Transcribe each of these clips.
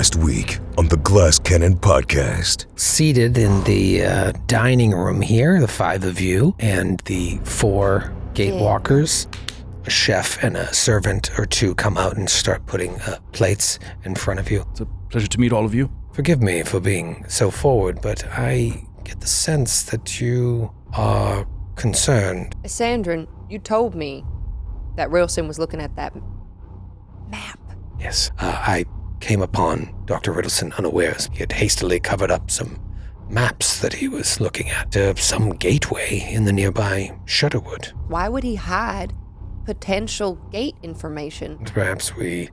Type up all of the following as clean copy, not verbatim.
last week on the Glass Cannon Podcast. Seated in the dining room here, the 5 of you and the 4 Gatewalkers, a chef and a servant or 2 come out and start putting plates in front of you. It's a pleasure to meet all of you. Forgive me for being so forward, but I get the sense that you are concerned. Sandrin, you told me that Ritalson was looking at that map. Yes, I came upon Dr. Ritalson unawares. He had hastily covered up some maps that he was looking at, some gateway in the nearby Shutterwood. Why would he hide potential gate information? Perhaps we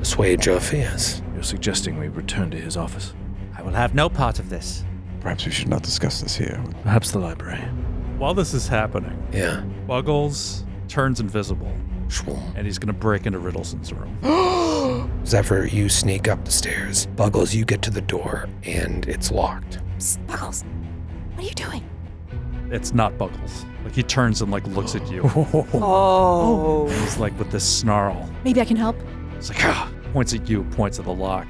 assuage your fears. You're suggesting we return to his office? I will have no part of this. Perhaps we should not discuss this here. Perhaps the library. While this is happening, Yeah. Buggles turns invisible, Schwung. and he's going to break into Ritalson's room. Zephyr, you sneak up the stairs. Buggles, you get to the door, and it's locked. Psst, Buggles, what are you doing? It's not Buggles. Like, he turns and, like, looks at you. Oh. He's, like, with this snarl. Maybe I can help. It's like, points at you, points at the lock.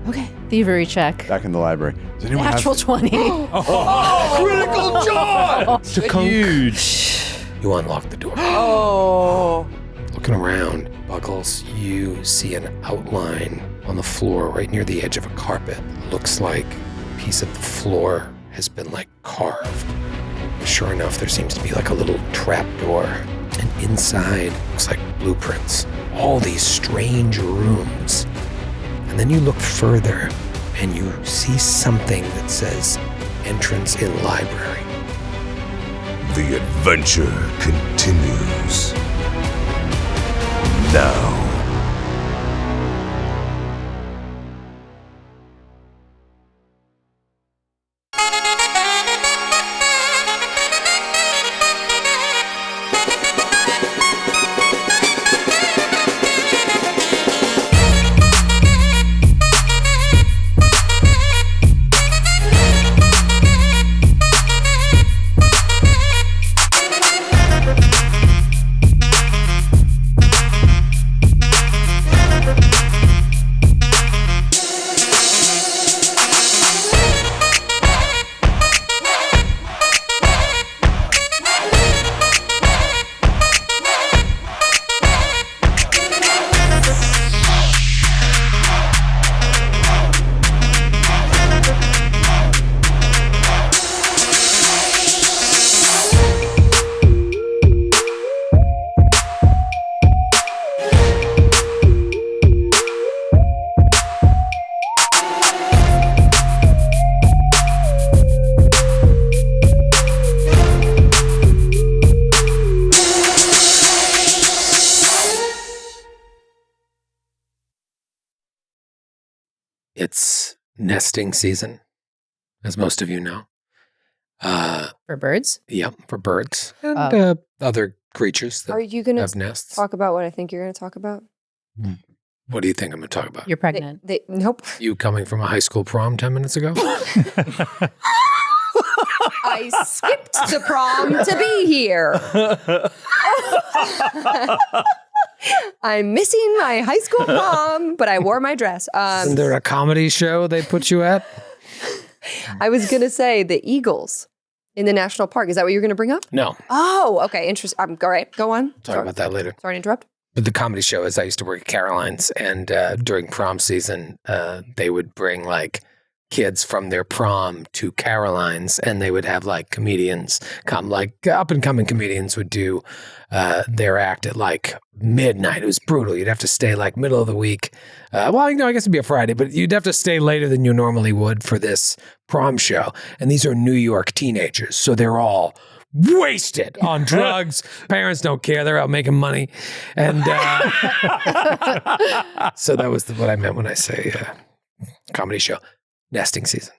Okay. Thievery check. Back in the library. Does anyone Natural have 20. critical joy? Huge. You unlock the door. Oh. Looking around, Buggles, you see an outline on the floor right near the edge of a carpet. Looks like a piece of the floor has been, like, carved. Sure enough, there seems to be, like, a little trap door. And inside, looks like blueprints. All these strange rooms. And then you look further, and you see something that says, entrance in library. The adventure continues now. It's nesting season, as most of you know. For birds? Yep, for birds and other creatures that Are you going have to nests. talk about what I think you're going to talk about? What do you think I'm going to talk about? You're pregnant. Nope. You coming from a high school prom 10 minutes ago? I skipped the prom to be here. I'm missing my high school prom, but I wore my dress. Isn't there a comedy show they put you at? I was going to say the Eagles in the national park. Is that what you're going to bring up? No. Oh, okay. Interesting. All right. Go on. Talk about that later. Sorry to interrupt. But the comedy show is I used to work at Caroline's, and during prom season, they would bring, like, kids from their prom to Caroline's, and they would have, like, comedians come, like, up-and-coming comedians would do their act at, like, midnight. It was brutal. You'd have to stay, like, middle of the week. Well, you know, I guess it'd be a Friday, but you'd have to stay later than you normally would for this prom show. And these are New York teenagers, so they're all wasted on drugs. Parents don't care. They're out making money. And so that was what I meant when I say comedy show. Nesting season.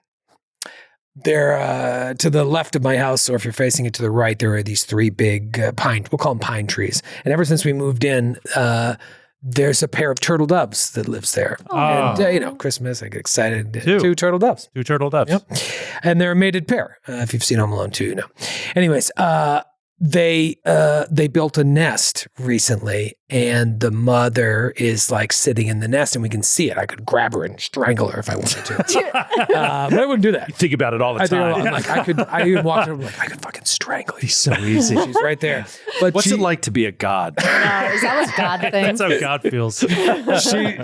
There, to the left of my house, or if you're facing it to the right, there are these 3 big we'll call them pine trees. And ever since we moved in, there's a pair of turtle doves that lives there. Oh. And, you know, Christmas, I get excited. 2 turtle doves. 2 turtle doves. Yep. And they're a mated pair. If you've seen Home Alone 2, you know. Anyways, they built a nest recently, and the mother is like sitting in the nest and we can see it. I could grab her and strangle her if I wanted to. But I wouldn't do that. You think about it all the I think time. I'm like, I even walk over, like, I could fucking strangle you. so easy. She's right there. But What's it like to be a god? Is that what God thinks? That's how God feels.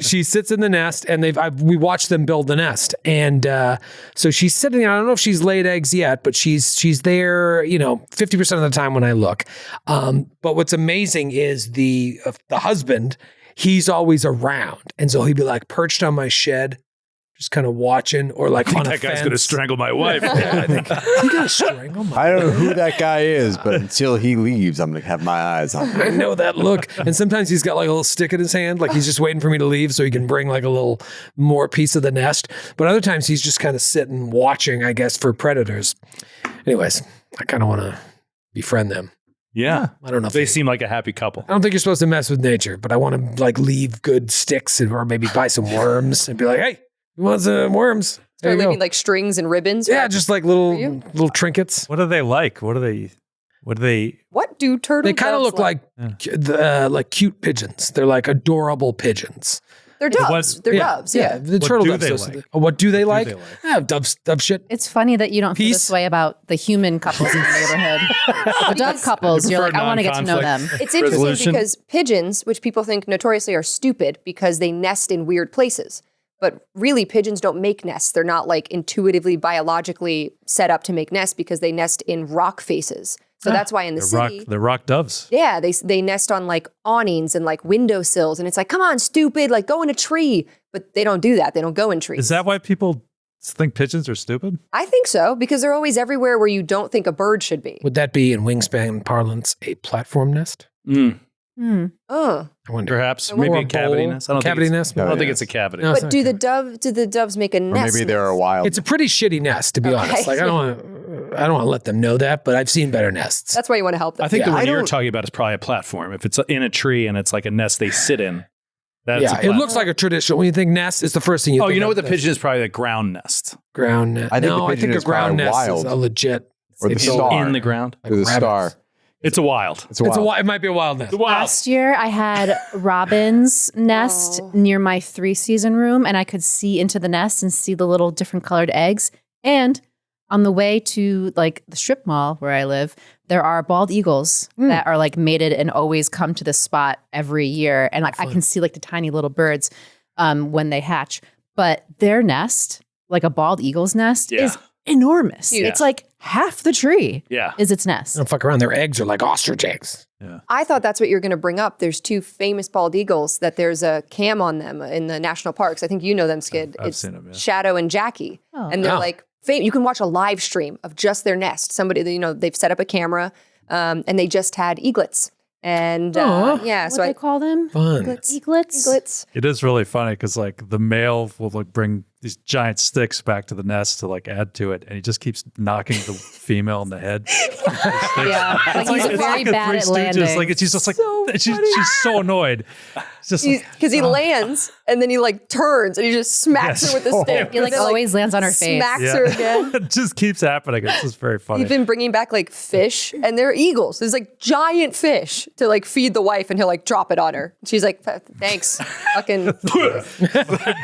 she sits in the nest and we watched them build the nest. And so she's sitting there. I don't know if she's laid eggs yet, but she's there, 50% of the time when I look. But what's amazing is the husband, he's always around. And so he'd be like perched on my shed, just kind of watching, or like on a That guy's fence. going to strangle my wife. Yeah, I think you gotta strangle my I don't know who that guy is, but until he leaves, I'm going to have my eyes on him. I know that look. And sometimes he's got like a little stick in his hand, like he's just waiting for me to leave so he can bring like a little more piece of the nest. But other times he's just kind of sitting watching, I guess, for predators. Anyways, I kind of want to befriend them. Yeah. I don't know if They seem like a happy couple. I don't think you're supposed to mess with nature, but I want to like leave good sticks or maybe buy some worms and be like, hey, you want some worms? There Start you go. leaving like strings and ribbons. Yeah, right? just like For you? little trinkets. What are they like? What do they? What do turtle They kind of doves look like cute pigeons. They're like adorable pigeons. They're doves. They're doves. Yeah. The What turtle do doves. they like? What do they like? they like? Yeah, dove shit. It's funny that you don't feel Peace. this way about the human couples in the neighborhood. The dove couples, you're like, I want to get to know them. It's interesting Resolution. because pigeons, which people think notoriously are stupid because they nest in weird places. But really, pigeons don't make nests. They're not like intuitively, biologically set up to make nests because they nest in rock faces. So that's why in the city, They're rock doves. yeah, they nest on like awnings and like windowsills. And it's like, come on, stupid, like go in a tree. But they don't do that. They don't go in trees. Is that why people think pigeons are stupid? I think so, because they're always everywhere where you don't think a bird should be. Would that be in wingspan parlance a platform nest? Oh. I wonder. Perhaps. Or Maybe a a cavity bowl. nest. I don't Cavity think nest? I don't Cavity think it's a cavity. No. But it's do not the doves make a Or nest? maybe they're a wild. It's a pretty shitty nest, to be Okay. honest. Like I don't want to let them know that, but I've seen better nests. That's why you want to help them. I think the Yeah. one I you're don't- talking about is probably a platform. If it's in a tree and it's like a nest they sit in, that's a yeah, it platform. looks like a traditional. When you think nest, it's the first thing you. Oh, think you know of. what? The pigeon is probably a ground nest. Ground nest. I think the no, I pigeon think a is ground probably nest is wild. a legit. Or the it's star. In the ground. Or the rabbits. star. It's a wild. It's a It's wild. it might be a wild nest. Last year, I had robin's nest near my 3-season room, and I could see into the nest and see the little different colored eggs. And on the way to like the strip mall where I live, there are bald eagles that are like mated and always come to this spot every year. And like I can see like the tiny little birds when they hatch. But their nest, like a bald eagle's nest, Yeah. is enormous. Huge. It's like half the tree Yeah. is its nest. Don't fuck around. Their eggs are like ostrich eggs. I thought that's what you're going to bring up. There's 2 famous bald eagles that there's a cam on them in the national parks. I think you know them, Skid. I've it's seen 'em, yeah. Shadow and Jackie. And they're Oh. like, you can watch a live stream of just their nest. Somebody, they've set up a camera and they just had eaglets. And yeah, What so they call them? Fun. Eaglets. eaglets. It is really funny because like the male will like bring these giant sticks back to the nest to like add to it, and he just keeps knocking the female in the head. Yeah, like he's very bad at landing. Like she's just like So she's so annoyed. It's just like, Because he lands and then he like turns and he just smacks Yes. her with the stick. He like And then, always lands on her face. smacks Yeah. her again. it just keeps happening. It's just very funny. He's been bringing back like fish and they're eagles. There's like giant fish to like feed the wife and he'll like drop it on her. She's like, thanks. Fucking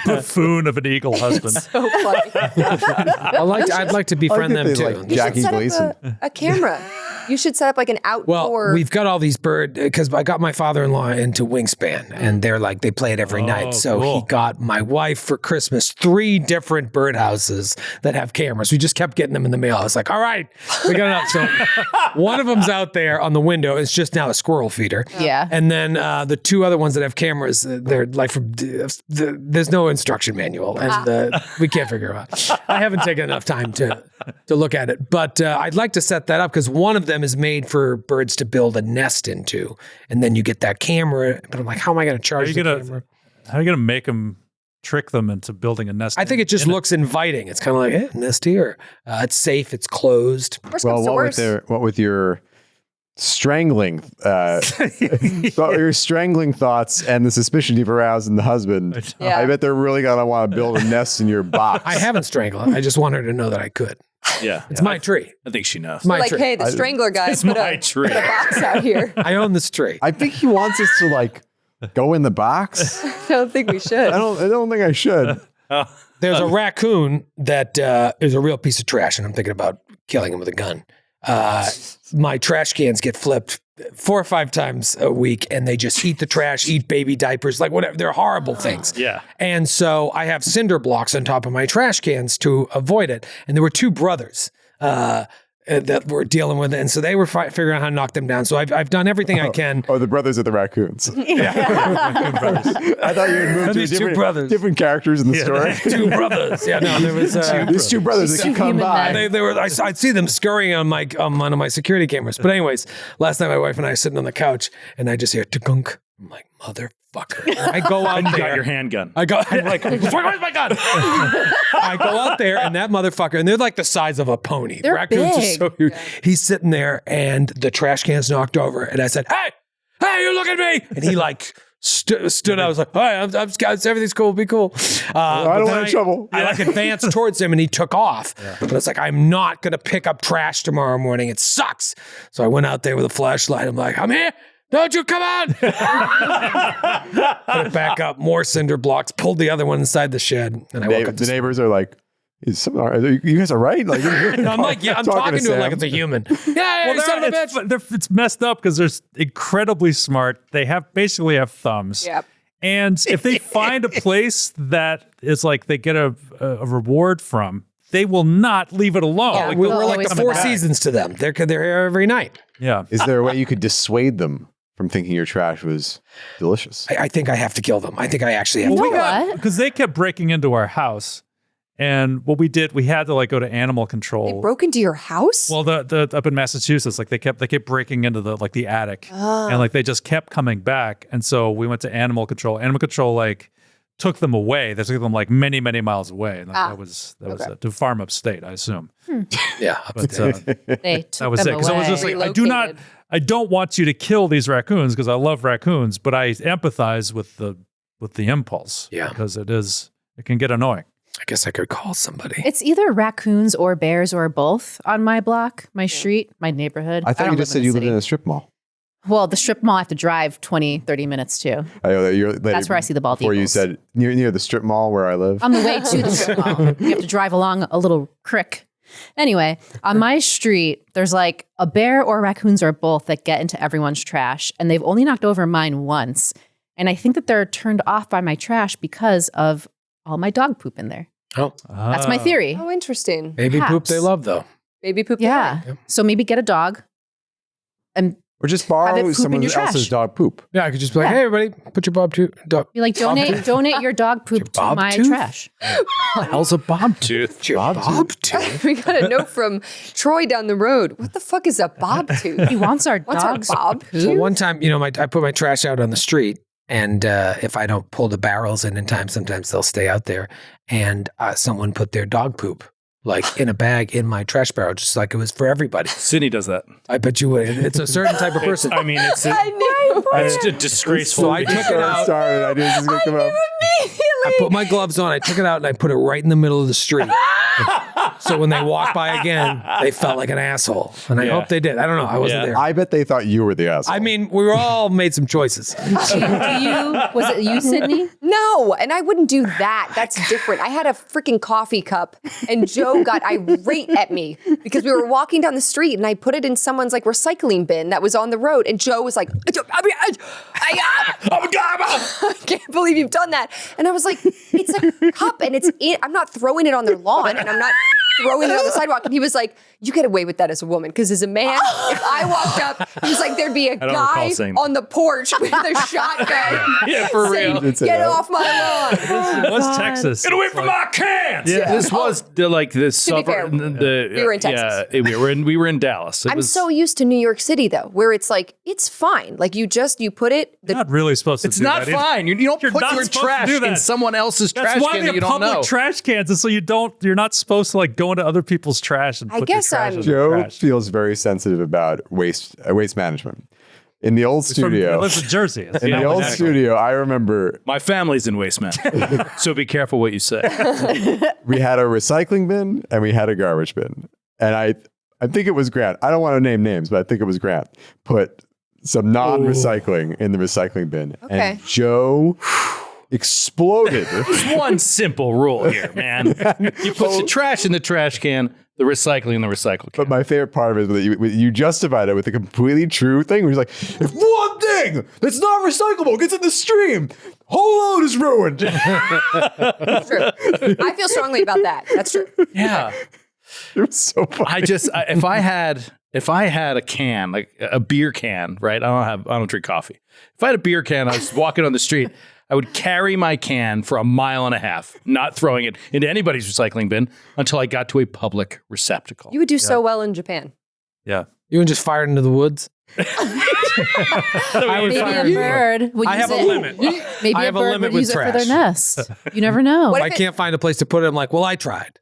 Buffoon of an eagle husband. so funny. I'd like to befriend them too. Like Jackie You should set Gleason. up a camera. You should set up like an outdoor. Well, we've got all these because I got my father-in-law into Wingspan, and they're like they play it every night. So cool. he got my wife for Christmas 3 different birdhouses that have cameras. We just kept getting them in the mail. I was like, all right, we got enough. So one of them's out there on the window. It's just now a squirrel feeder. Yeah. And then the 2 other ones that have cameras, they're like there's no instruction manual, and we can't figure it out. I haven't taken enough time to look at it, but I'd like to set that up because one of them is made for birds to build a nest into, and then you get that camera. But I'm like, how am I going to charge the camera? How are you gonna make them trick them into building a nest? I think it just looks inviting. It's kind of like, nest here. It's safe. It's closed. Worst Well, comes to what worst. with your strangling, your strangling thoughts and the suspicion you've aroused in the husband? Yeah. I bet they're really gonna want to build a nest in your box. I haven't strangled it. I just want her to know that I could. Yeah, It's my tree. I think she knows. It's my Like, tree. hey, the strangler guy put my a tree. box out here. I own this tree. I think he wants us to like go in the box? I don't think we should. I don't think I should. There's a raccoon that is a real piece of trash, and I'm thinking about killing him with a gun. My trash cans get flipped 4 or 5 times a week, and they just eat the trash, eat baby diapers, like whatever. They're horrible things. Yeah. And so I have cinder blocks on top of my trash cans to avoid it. And there were 2 brothers that were dealing with it, and so they were figuring out how to knock them down. So I've done everything I can. Oh, the brothers are the raccoons. Raccoon brothers. I thought you had moved to These 2 different, brothers. different characters in the story. 2 brothers. Yeah, no, there was These 2 brothers that can come human by. men. they were. I'd see them scurrying on one of my security cameras. But anyways, last night my wife and I are sitting on the couch, and I just hear "tuk-unk." I'm like, motherfucker. I go out And you there. got your handgun. I'm like, where's my gun? I go out there, and that motherfucker, and they're like the size of a pony. They're Raccoons big. are so huge. He's sitting there, and the trash can's knocked over, and I said, hey, you look at me. And he like stood. I was like, hey, I'm everything's cool, be cool. I don't want any trouble. I like advanced towards him, and he took off. But it's like, I'm not going to pick up trash tomorrow morning. It sucks. So I went out there with a flashlight. I'm like, I'm here. Don't you come on! Put it back up, more cinder blocks, pulled the other one inside the shed, and I woke up. The neighbors are like, you guys all right? Like, And I'm like, yeah, I'm talking to him like it's a human. Yeah, you son of a bitch. It's messed up because they're incredibly smart. They basically have thumbs. Yep. And if they find a place that is like they get a reward from, they will not leave it alone. Yeah, Like, We're they'll like always the come 4 back. seasons to them. They're here every night. Yeah. Is there a way you could dissuade them from thinking your trash was delicious? I think I have to kill them. I think I actually have to You know kill them. what? Because they kept breaking into our house. And what we did, we had to like go to animal control. They broke into your house? Well, the up in Massachusetts, like they kept breaking into the attic, and like they just kept coming back. And so we went to animal control. Animal control like took them away. They took them like many many miles away, and that was to farm upstate, I assume. Yeah. But They took that was it. them Because I was just away. like, Relocated. I don't want you to kill these raccoons because I love raccoons, but I empathize with the impulse. Yeah. Because it can get annoying. I guess I could call somebody. It's either raccoons or bears or both on my block, my street, my neighborhood. I thought don't you just live said you lived city. in a strip mall. Well, the strip mall I have to drive 20, 30 minutes to. I know that That's where I see the bald Before you eagles. said near the strip mall where I live. On the way to the strip mall, you have to drive along a little creek. Anyway, on my street, there's like a bear or raccoons or both that get into everyone's trash, and they've only knocked over mine once. And I think that they're turned off by my trash because of all my dog poop in there. Oh, That's my theory. Oh, interesting. baby poop Perhaps. they love, though. Baby poop. Yeah. Yep. So maybe get a dog and Or just Have it borrow poop in someone your else's trash. dog poop. Yeah, I could just be like, Yeah. hey, everybody, put your dog be like, donate your dog poop to bob my tooth? trash. What the hell's a bob tooth? bob tooth. We got a note from Troy down the road. What the fuck is a bob tooth? He wants our What's our dog's bob poop. Well, one time, I put my trash out on the street, and if I don't pull the barrels in time, sometimes they'll stay out there. And someone put their dog poop like in a bag in my trash barrel, just like it was for everybody. Sydney does that. I bet you would. It's a certain type of person. I mean, it's disgraceful. So I took it out. Started. I knew this was going to come up. I put my gloves on. I took it out and I put it right in the middle of the street. So when they walked by again, they felt like an asshole. And I hope they did. I don't know. I wasn't there. I bet they thought you were the asshole. I mean, we were all made some choices. Was it you, Sydney? No, and I wouldn't do that. That's different. I had a freaking coffee cup, and Joe got irate at me because we were walking down the street, and I put it in someone's like recycling bin that was on the road, and Joe was like, I can't believe you've done that. And I was like, it's a cup, and I'm not throwing it on their lawn, and I'm not throwing it on the sidewalk. And he was like, you get away with that as a woman, because as a man, if I walked up, he was like, there'd be a don't guy recall saying that. on the porch with a shotgun. Yeah, for saying, real. Did say Get that. off my lawn. What's Texas? Get away from my cans! Yeah. This was the suburb. fair, we were in Texas. Yeah, we were in Dallas. It I'm was, so used to New York City though, where it's like, it's fine. Like you put it, You're not really supposed to It's do not that either. fine. You don't You're put not your supposed to trash do that. in someone else's That's trash why can they that you have don't public know. trash cans, and so you're not supposed to like go into other people's trash and I put your guess trash I'm- in their Joe trash. feels very sensitive about waste management. In the old He studio, lives in Jersey. It's in not the old like- studio, I remember My family's in waste management, so be careful what you say. we had a recycling bin and we had a garbage bin. And I think it was Grant. I don't want to name names, but I think it was Grant. Put some non-recycling in the recycling bin. Okay. And Joe exploded. There's one simple rule here, man. You put the trash in the trash can, the recycling in the recycle can. But my favorite part of it is that you justified it with a completely true thing. Where he's like, if one thing that's not recyclable gets in the stream, whole load is ruined. That's true. I feel strongly about that. That's true. Yeah. It was so funny. If I had a can, like a beer can, right? I don't drink coffee. If I had a beer can, I was walking on the street, I would carry my can for 1.5 miles, not throwing it into anybody's recycling bin until I got to a public receptacle. You would do so well in Japan. Yeah. You would just fire it into the woods. I would Maybe fire a you. bird would I use have it. a limit. Maybe I a have a bird limit would with use it for trash. their nest. You never know. What I can't find a place to put it. I'm like, well, I tried.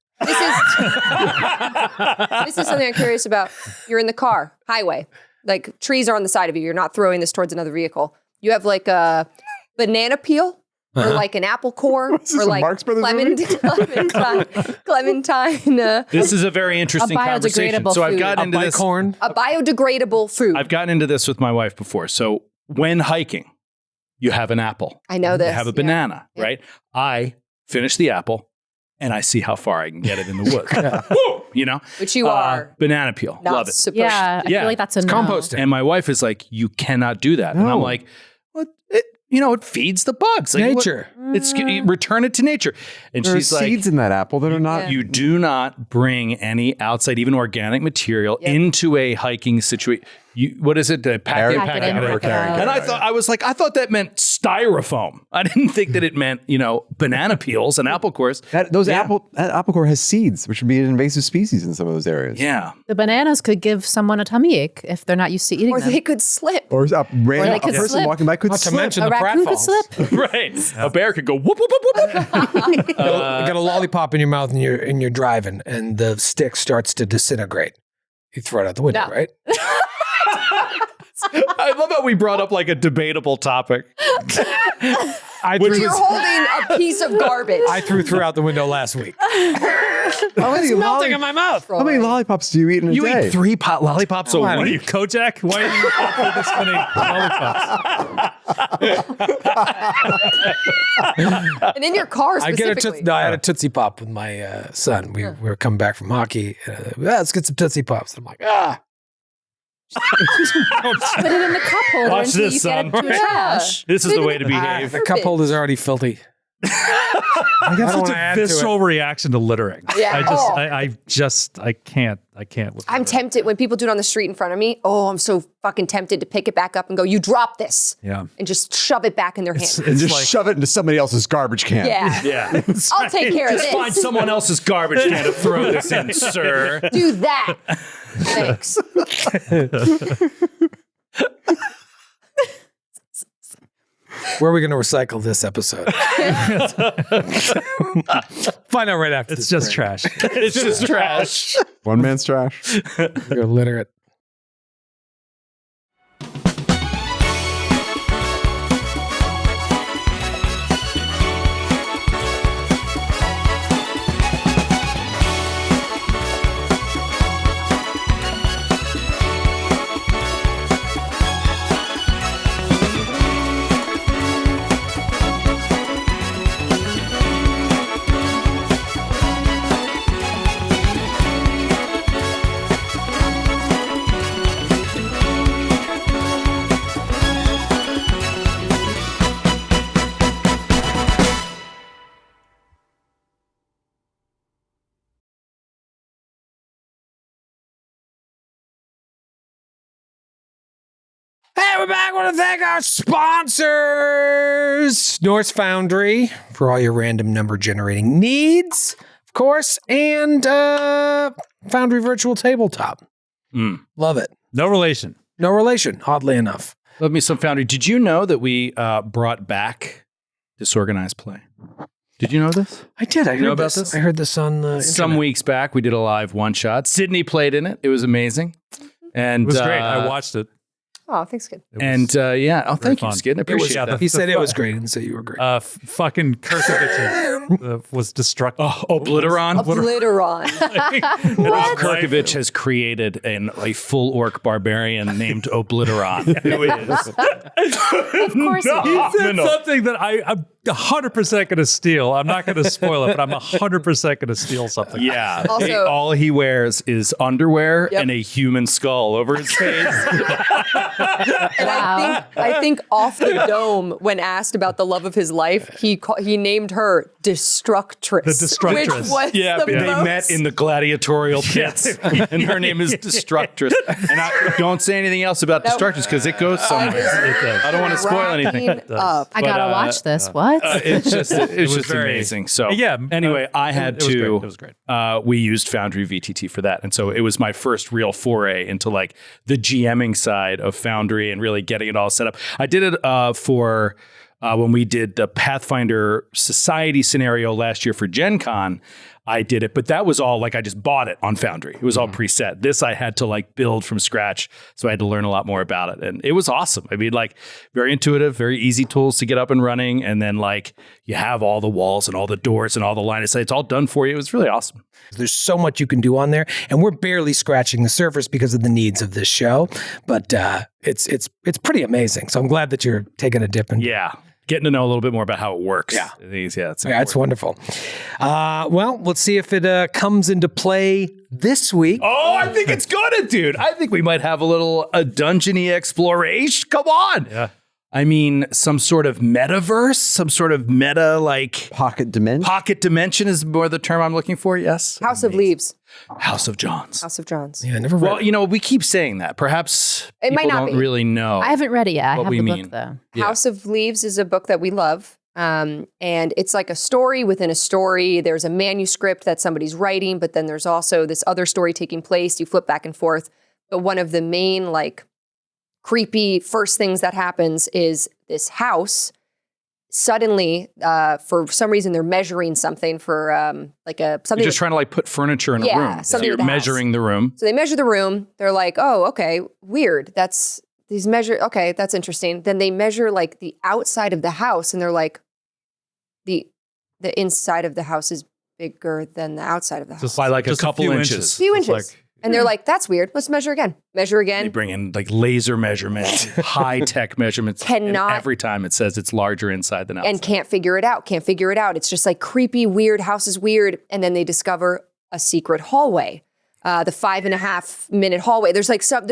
This is something I'm curious about. You're in the car, highway, like trees are on the side of you. You're not throwing this towards another vehicle. You have like a banana peel or like an apple core this or a like Marx Brothers clementine, This is a very interesting conversation. biodegradable So I've food. gotten into this. Bicorn. a biodegradable food. I've gotten into this with my wife before. So when hiking, you have an apple. I know this. You have a yeah. banana, Yeah. right? I finish the apple and I see how far I can get it in the woods. Woo! You know? Which you are Banana peel. not Love it. supposed Yeah, I Yeah. feel like that's a no. Composting. And my wife is like, you cannot do that. And I'm No. like, what? It feeds the bugs. Like, Nature. Return it to nature. And There are she's like, seeds in that apple that are not. you do not bring any outside, even organic material Yep. into a hiking situation. What is it? Pack it Pack it in, or pack it carry out. it. And I thought that meant styrofoam. I didn't think that it meant, banana peels and apple cores. That apple core has seeds, which would be an invasive species in some of those areas. Yeah. The bananas could give someone a tummy ache if they're not used to eating or them. they could slip. Or a they could person slip. walking by could Not to slip. mention a the raccoon could pratfalls. slip. Right. A bear could go whoop, whoop, whoop, whoop, whoop. You got a lollipop in your mouth and you're driving and the stick starts to disintegrate. You throw it out the window, No. right? I love how we brought up like a debatable topic. You're holding a piece of garbage. I threw out the window last week. How many, Melting in my mouth. how many lollipops do you eat in a You day? eat 3 pot lollipops a What are week? you, Kojak? Why are you offering this many lollipops? And in your car I specifically. I had a Tootsie Pop with my son. We were coming back from hockey. Let's get some Tootsie Pops. I'm like, Put it in the cup holder Watch until this, you get son. it to a trash. This is the way to behave. the cup holder's already filthy. I have don't such wanna a add to it. visceral reaction to littering. Yeah. I can't with I'm littering. tempted when people do it on the street in front of me. Oh, I'm so fucking tempted to pick it back up and go, you dropped this. Yeah. And just shove it back in their hand. And just shove it into somebody else's garbage can. Yeah. Yeah. I'll take care of Just find this. someone else's garbage can to throw this in, sir. Do that. Thanks. Where are we going to recycle this episode? Find out right after. It's this just break. trash. It's just trash. One man's trash. We're going to litter it. Hey, we're back. I want to thank our sponsors, Norse Foundry, for all your random number generating needs, of course, and Foundry Virtual Tabletop. Love it. No relation. No relation, oddly enough. Love me some Foundry. Did you know that we brought back Disorganized Play? Did you know this? I did. I know about this? I heard this on the Some internet. weeks back, we did a live one shot. Sydney played in it. It was amazing. And It was great. I watched it. Oh, thanks, kid. Thank you, fun. Skid. I appreciate that. He said it was great and so you were great. Fucking Kirkovich was destructive. Obliteron. Obliteron. Kirkovich has created a full orc barbarian named Obliteron. Who is Of course, He said something that I'm 100% going to steal. I'm not going to spoil it, but I'm 100% going to steal something. Yeah. Also- all he wears is underwear Yep. and a human skull over his face. And I think off the dome, when asked about the love of his life, he named her Destructress. The Destructress. Which was the they most- met in the gladiatorial pits, and her name is Destructress. And I don't say anything else about Destructress because it goes somewhere. I don't want to spoil anything. Cracking up. I gotta watch this. What? It's just very- amazing. So Yeah, Anyway, I had it was to. great. It was great. We used Foundry VTT for that, and so it was my first real foray into like the GMing side of Foundry and really getting it all set up. I did it for when we did the Pathfinder Society scenario last year for Gen Con. I did it, but that was all like I just bought it on Foundry. It was all preset. This I had to like build from scratch, so I had to learn a lot more about it, and it was awesome. I mean, like very intuitive, very easy tools to get up and running, and then like you have all the walls and all the doors and all the line of sight. It's all done for you. It was really awesome. There's so much you can do on there, and we're barely scratching the surface because of the needs of this show. But it's pretty amazing. So I'm glad that you're taking a dip and Getting to know a little bit more about how it works. Yeah. It's wonderful. Well, let's see if it comes into play this week. Oh, I think it's gonna, dude. I think we might have a little dungeony exploration. Come on. Yeah. I mean, some sort of metaverse, some sort of meta like Pocket dimension. pocket dimension is more the term I'm looking for. Yes. House of Leaves. House of Johns. House of Johns. Yeah, I never read Well, you know, we keep saying that. Perhaps It might people not don't be. really know. I haven't read it yet. I What have we the mean. book though. Yeah. House of Leaves is a book that we love. And it's like a story within a story. There's a manuscript that somebody's writing, but then there's also this other story taking place. You flip back and forth. But one of the main like creepy first things that happens is this house suddenly, for some reason, they're measuring something for You're something. just trying to like put furniture in a Yeah, room. So something you're with the house. measuring the room. So they measure the room. They're like, oh, okay, weird. That's these measure. Okay, that's interesting. Then they measure like the outside of the house, and they're like, the inside of the house is bigger than the outside of the house. Just By like a just couple few inches. few Just inches. And they're like, that's weird. Let's measure again. Measure They again. bring in like laser measurements, high tech measurements. Cannot- and every time it says it's larger inside than outside. And can't figure it out. Can't figure it out. It's just like creepy, weird. House is weird. And then they discover a secret hallway. The 5.5 minute hallway. There's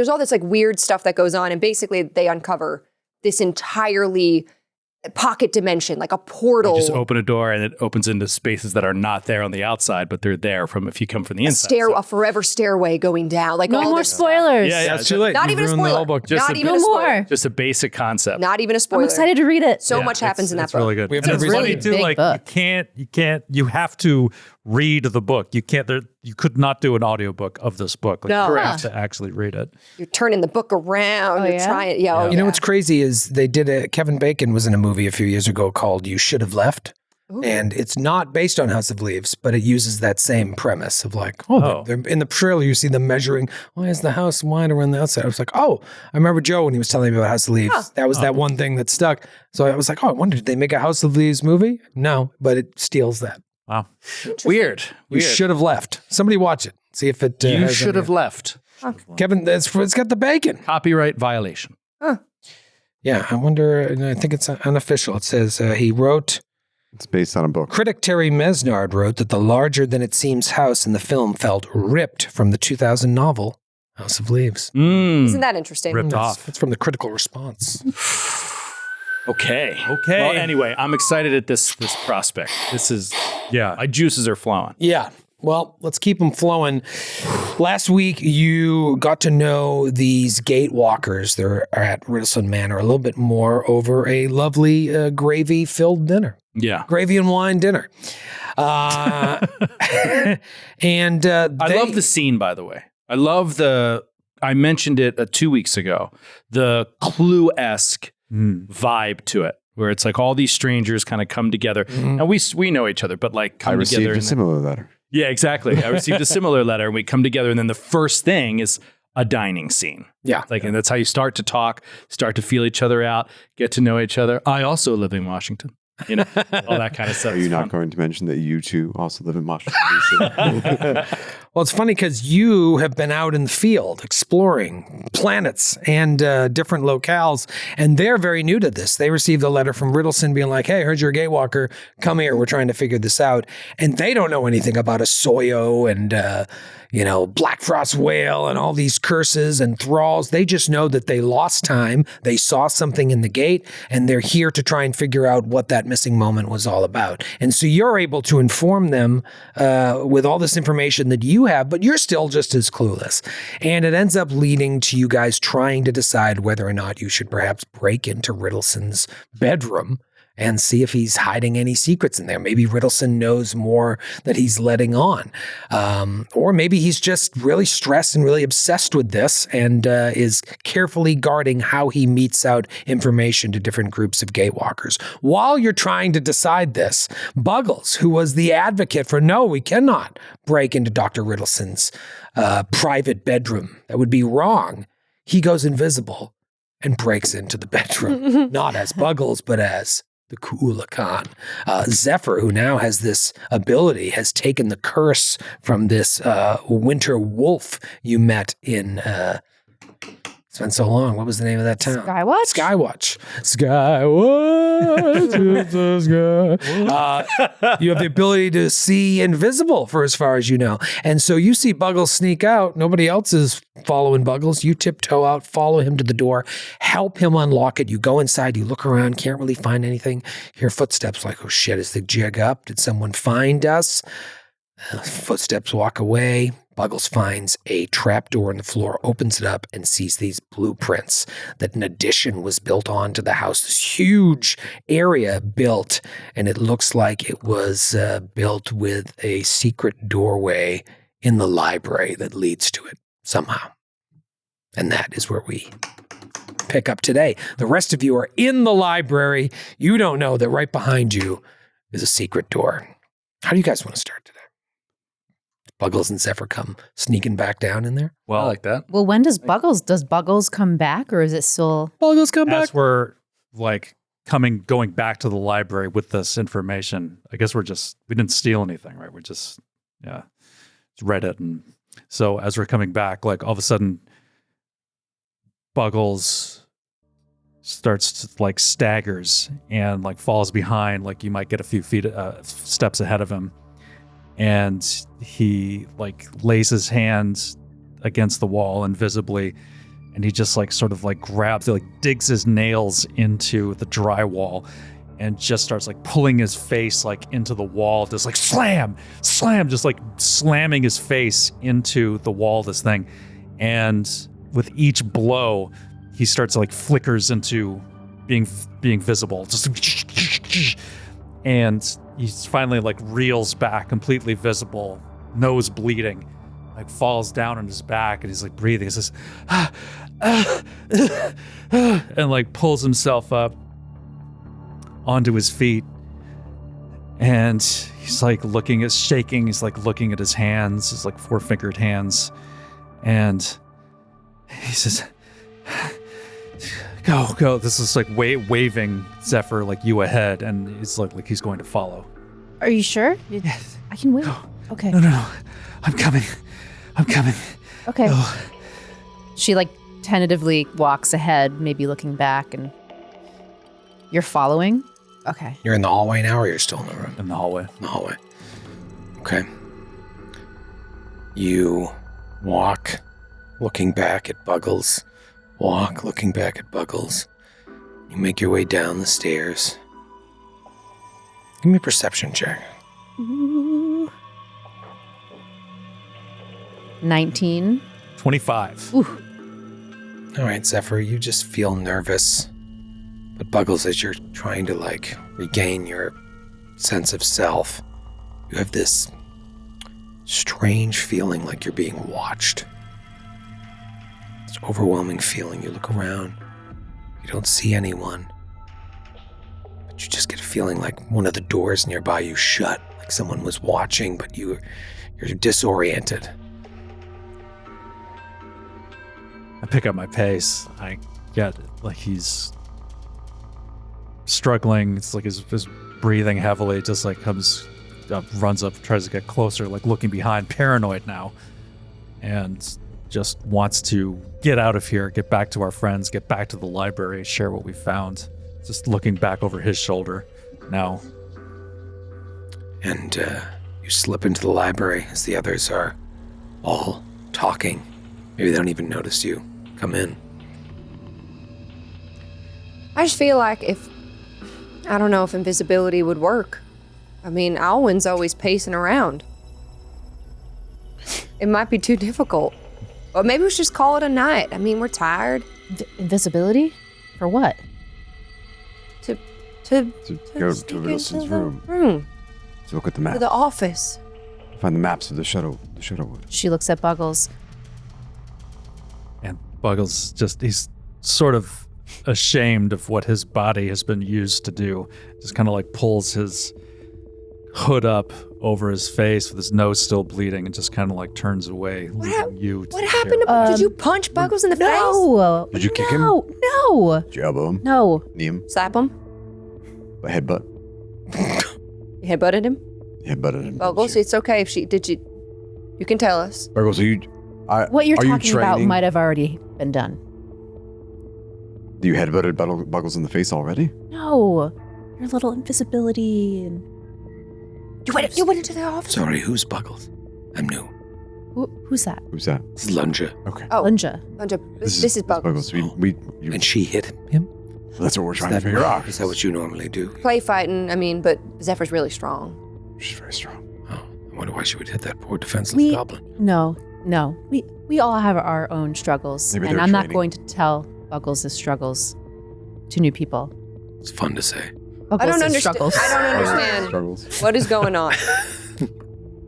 all this like weird stuff that goes on. And basically they uncover this entirely pocket dimension, like a portal. You just open a door and it opens into spaces that are not there on the outside, but they're there from if you come from the inside. A forever stairway going down. Like No all more this stuff. spoilers. Yeah, It's too late. Not You've even a ruined the spoiler. whole book. Just Not a- even No a spoiler. more. Just a basic concept. Not even a spoiler. I'm excited to read it. So Yeah, much happens in that It's book. really good. We have And to it's read funny it. too. Big Like book. you have to read the book. You can't. You could not do an audiobook of this book. Like, No. you have Correct. to actually read it. You're turning the book around. Oh, You're yeah? trying. Yeah. Oh, You know yeah. what's crazy is they did Kevin Bacon was in a movie a few years ago called You Should Have Left. Ooh. And it's not based on House of Leaves, but it uses that same premise of like, Oh. they're in the trailer, you see them measuring, why is the house wider on the outside? I was like, oh, I remember Joe when he was telling me about House of Leaves. That was that one thing that stuck. So I was like, oh, I wonder, did they make a House of Leaves movie? No, but it steals that. Wow. Weird. You should have left. Somebody watch it. See if it. You has should any- have left. Kevin, it's got the bacon. Copyright violation. Yeah, I wonder. And I think it's unofficial. It says he wrote. It's based on a book. Critic Terry Mesnard wrote that the larger than it seems house in the film felt ripped from the 2000 novel House of Leaves. Isn't that interesting? Ripped That's- off. That's from the critical response. Okay. Okay. Well, anyway, I'm excited at this prospect. This is Yeah. my juices are flowing. Yeah. Well, let's keep them flowing. Last week, you got to know these Gatewalkers. They're at Ritalson Manor a little bit more over a lovely gravy-filled dinner. Yeah. Gravy and wine dinner. And I love the scene, by the way. I love I mentioned it 2 weeks ago, the Clue-esque vibe to it, where it's like all these strangers kind of come together. And we know each other, but like come I received together. a similar letter. Yeah, exactly. I received a similar letter and we come together. And then the first thing is a dining scene. Yeah. Like, and that's how you start to talk, start to feel each other out, get to know each other. I also live in Washington. You know, all that kind of stuff. Are you is not fun. going to mention that you two also live in Washington, D.C.? Well, it's funny because you have been out in the field exploring planets and different locales, and they're very new to this. They received a letter from Ritalson being like, hey, I heard you're a Gatewalker. Come here. We're trying to figure this out. And they don't know anything about a Soyo and, Black Frost whale and all these curses and thralls. They just know that they lost time. They saw something in the gate, and they're here to try and figure out what that missing moment was all about. And so you're able to inform them with all this information that you have, but you're still just as clueless. And it ends up leading to you guys trying to decide whether or not you should perhaps break into Ritalson's bedroom and see if he's hiding any secrets in there. Maybe Ritalson knows more that he's letting on. Or maybe he's just really stressed and really obsessed with this and is carefully guarding how he metes out information to different groups of Gatewalkers. While you're trying to decide this, Buggles, who was the advocate for, no, we cannot break into Dr. Ritalson's private bedroom. That would be wrong. He goes invisible and breaks into the bedroom, not as Buggles, but as the Kuula Khan. Zephyr, who now has this ability, has taken the curse from this winter wolf you met in... it's been so long. What was the name of that town? Skywatch? Skywatch. You have the ability to see invisible for as far as you know. And so you see Buggles sneak out. Nobody else is following Buggles. You tiptoe out, follow him to the door, help him unlock it. You go inside, you look around, can't really find anything. Hear footsteps like, oh shit, is the jig up? Did someone find us? Footsteps walk away. Buggles finds a trapdoor in the floor, opens it up, and sees these blueprints that an addition was built onto the house. This huge area built, and it looks like it was built with a secret doorway in the library that leads to it somehow. And that is where we pick up today. The rest of you are in the library. You don't know that right behind you is a secret door. How do you guys want to start today? Buggles and Zephyr come sneaking back down in there. Well, I like that. Well, when does Buggles come back, or is it still? Buggles come back. As we're like going back to the library with this information, I guess we didn't steal anything, right? We just read it. And so as we're coming back, like all of a sudden, Buggles starts to like staggers and like falls behind, like you might get a few steps ahead of him. And he like lays his hands against the wall invisibly, and he just like sort of like grabs, like digs his nails into the drywall and just starts like pulling his face like into the wall, just like slam, just like slamming his face into the wall of this thing. And with each blow, he starts to like flickers into being visible. Just and he finally like reels back, completely visible, nose bleeding, like falls down on his back, and he's like breathing. He says, and like pulls himself up onto his feet, and he's like shaking. He's like looking at his hands, his like 4-fingered hands, and he says, Go. This is like waving Zephyr like you ahead, and it's like he's going to follow. Are you sure? Yes. I can wait. Go. Okay. No. I'm coming. Okay. Oh. She like tentatively walks ahead, maybe looking back, and you're following? Okay. You're in the hallway now, or you're still in the room? In the hallway. In the hallway. Okay. You walk, looking back at Buggles. Walk, looking back at Buggles. You make your way down the stairs. Give me a perception check. 19. 25. Ooh. All right, Zephyr, you just feel nervous. But Buggles, as you're trying to like regain your sense of self, you have this strange feeling like you're being watched. This overwhelming feeling. You look around, you don't see anyone, but you just get a feeling like one of the doors nearby you shut, like someone was watching, but you're disoriented. I pick up my pace. I get like he's struggling. It's like his breathing heavily, just like comes up, runs up, tries to get closer, like looking behind, paranoid now, and just wants to get out of here, get back to our friends, get back to the library, share what we found. Just looking back over his shoulder now. And you slip into the library as the others are all talking. Maybe they don't even notice you come in. I just feel like I don't know if invisibility would work. I mean, Alwyn's always pacing around. It might be too difficult. Or maybe we should just call it a night. I mean, we're tired. Invisibility? For what? To go sneak to into Ritalson's the room. To look at the To map. the office. Find the maps of the Shadowwood. She looks at Buggles. And Buggles he's sort of ashamed of what his body has been used to do. Just kind of like pulls his hood up over his face with his nose still bleeding and just kind of like turns away, leaving you to What happened to Did you punch Buggles in the face? No. Did you kick him? No. Did you elbow him? No. Knee him? Slap him? A headbutt? You headbutted him? Headbutted him. Buggles, it's okay if she did. You can tell us. Buggles, are you... What you're are talking you about training? might have already been done. You headbutted Buggles in the face already? No. Your little invisibility and... You went into the office? Sorry, who's Buggles? I'm new. Who's that? Who's that? It's Lunja. Okay. Oh, Linja. This is Buggles. And she hit him? That's what we're trying to Is that figure out. Is that what you normally do? Play fighting, I mean, but Zephyr's really strong. She's very strong. Oh, I wonder why she would hit that poor defenseless goblin. No. We all have our own struggles. Maybe And they're I'm not training. going to tell Buggles' struggles to new people. It's fun to say. I don't Buggles' understand. struggles. I don't understand. Struggles. What is going on?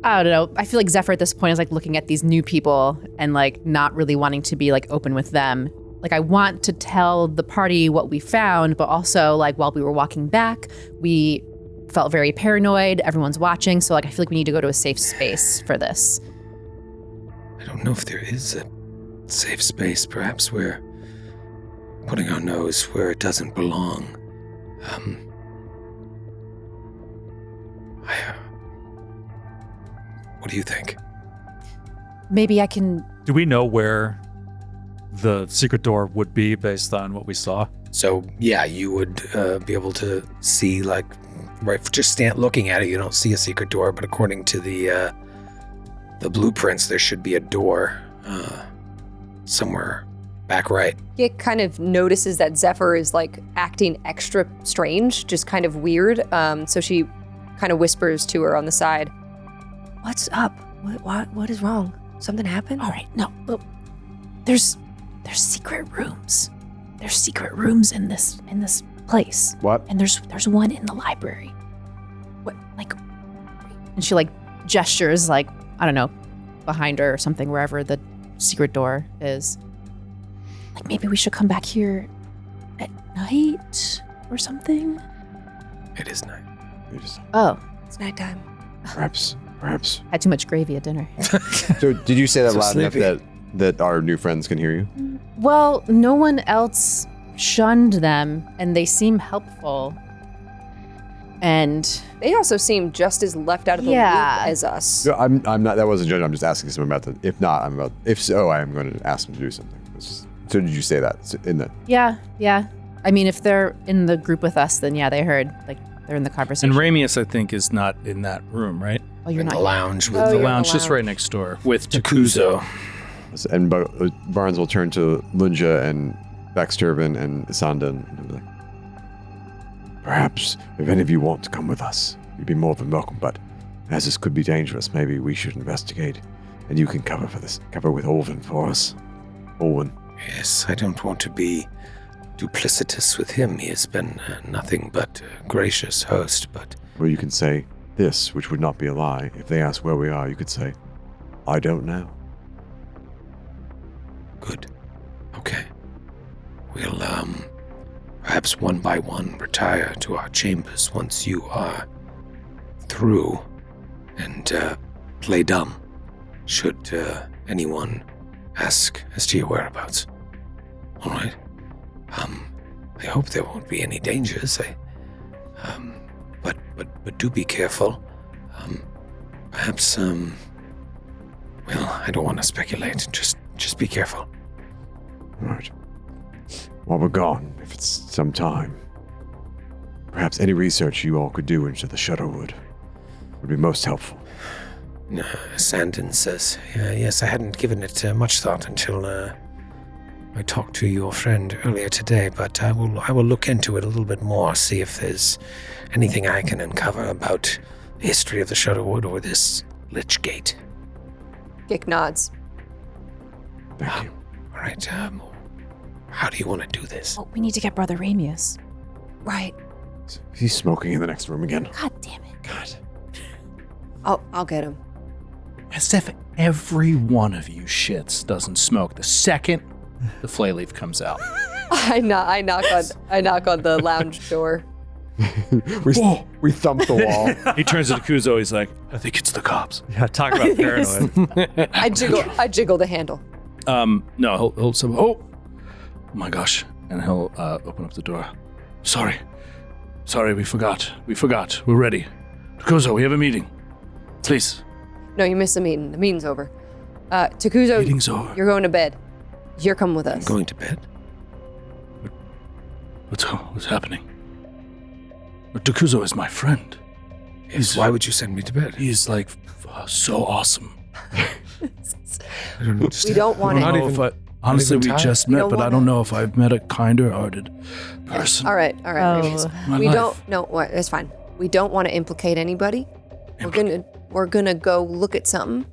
I don't know. I feel like Zephyr at this point is like looking at these new people and like not really wanting to be like open with them. Like I want to tell the party what we found, but also like while we were walking back, we felt very paranoid. Everyone's watching. So like I feel like we need to go to a safe space for this. I don't know if there is a safe space. Perhaps we're putting our nose where it doesn't belong. What do you think? Maybe I can... Do we know where the secret door would be based on what we saw? So, yeah, you would be able to see, like, right, just looking at it, you don't see a secret door, but according to the blueprints, there should be a door somewhere back right. It kind of notices that Zephyr is like acting extra strange, just kind of weird. So she kind of whispers to her on the side, "What's up? What is wrong? Something happened?" All right, no, look, there's secret rooms. There's secret rooms in this place. What? And there's one in the library. What, like? And she like gestures like, I don't know, behind her or something, wherever the secret door is. Like maybe we should come back here at night or something. It is night. Oh, It's nighttime. Perhaps. had too much gravy at dinner. So did you say that So loud enough sleepy. that our new friends can hear you? Well, no one else shunned them, and they seem helpful. And They also seem just as left out of the Yeah. loop as us. No, I'm not. That wasn't judging. I'm just asking something about the. If not, I'm about. If so, I am going to ask them to do something. So did you say that in the? yeah. I mean, if they're in the group with us, then yeah, they heard. Like they're in the conversation. And Ramius, I think, is not in that room, right? Oh, you're In not. the lounge with Oh, The you're in the lounge just lounge. right next door with Takuzo. Takuzo. And Barnes will turn to Lunja and Baxturban and Isanda and be like, perhaps if any of you want to come with us, you'd be more than welcome. But as this could be dangerous, maybe we should investigate, and you can cover for this. Cover with Olvin for us. Olvin. Yes, I don't want to be duplicitous with him. He has been nothing but a gracious host, but Well, you can say this, which would not be a lie. If they ask where we are, you could say, I don't know. good. Okay. We'll, perhaps one by one retire to our chambers once you are through and, play dumb, should, anyone ask as to your whereabouts. All right. I hope there won't be any dangers. But do be careful. Perhaps, well, I don't want to speculate. Just be careful. All right. While we're gone, if it's some time, perhaps any research you all could do into the Shutterwood would be most helpful. Sandon says, yes, I hadn't given it much thought until I talked to your friend earlier today, but I will look into it a little bit more, see if there's anything I can uncover about the history of the Shutterwood or this Lich Gate. Gick nods. Thank you. All right, how do you want to do this? Oh, we need to get Brother Ramius. Right. Is he smoking in the next room again? God damn it. God. I'll get him. As if every one of you shits doesn't smoke the second the flay leaf comes out. I knock on the lounge door. we thump the wall. He turns to Kuzo, he's like, I think it's the cops. Yeah, talk about paranoid. I jiggle the handle. No, he'll say, oh my gosh. And he'll open up the door. Sorry, we forgot. We're ready. Kuzo, we have a meeting. Please. No, you missed the meeting. The meeting's over. Takuzo, Meeting's over. you're going to bed. You're coming with us. I'm going to bed. What's happening? Takuzo is my friend. Yes, why would you send me to bed? He's like so awesome. I don't understand. We don't want Not it. Honestly, we tired. just We met, don't but I want don't it. know if I've met a kinder-hearted person. All right. Oh. Ramius. My We life. don't. No, it's fine. We don't want to implicate anybody. We're gonna go look at something.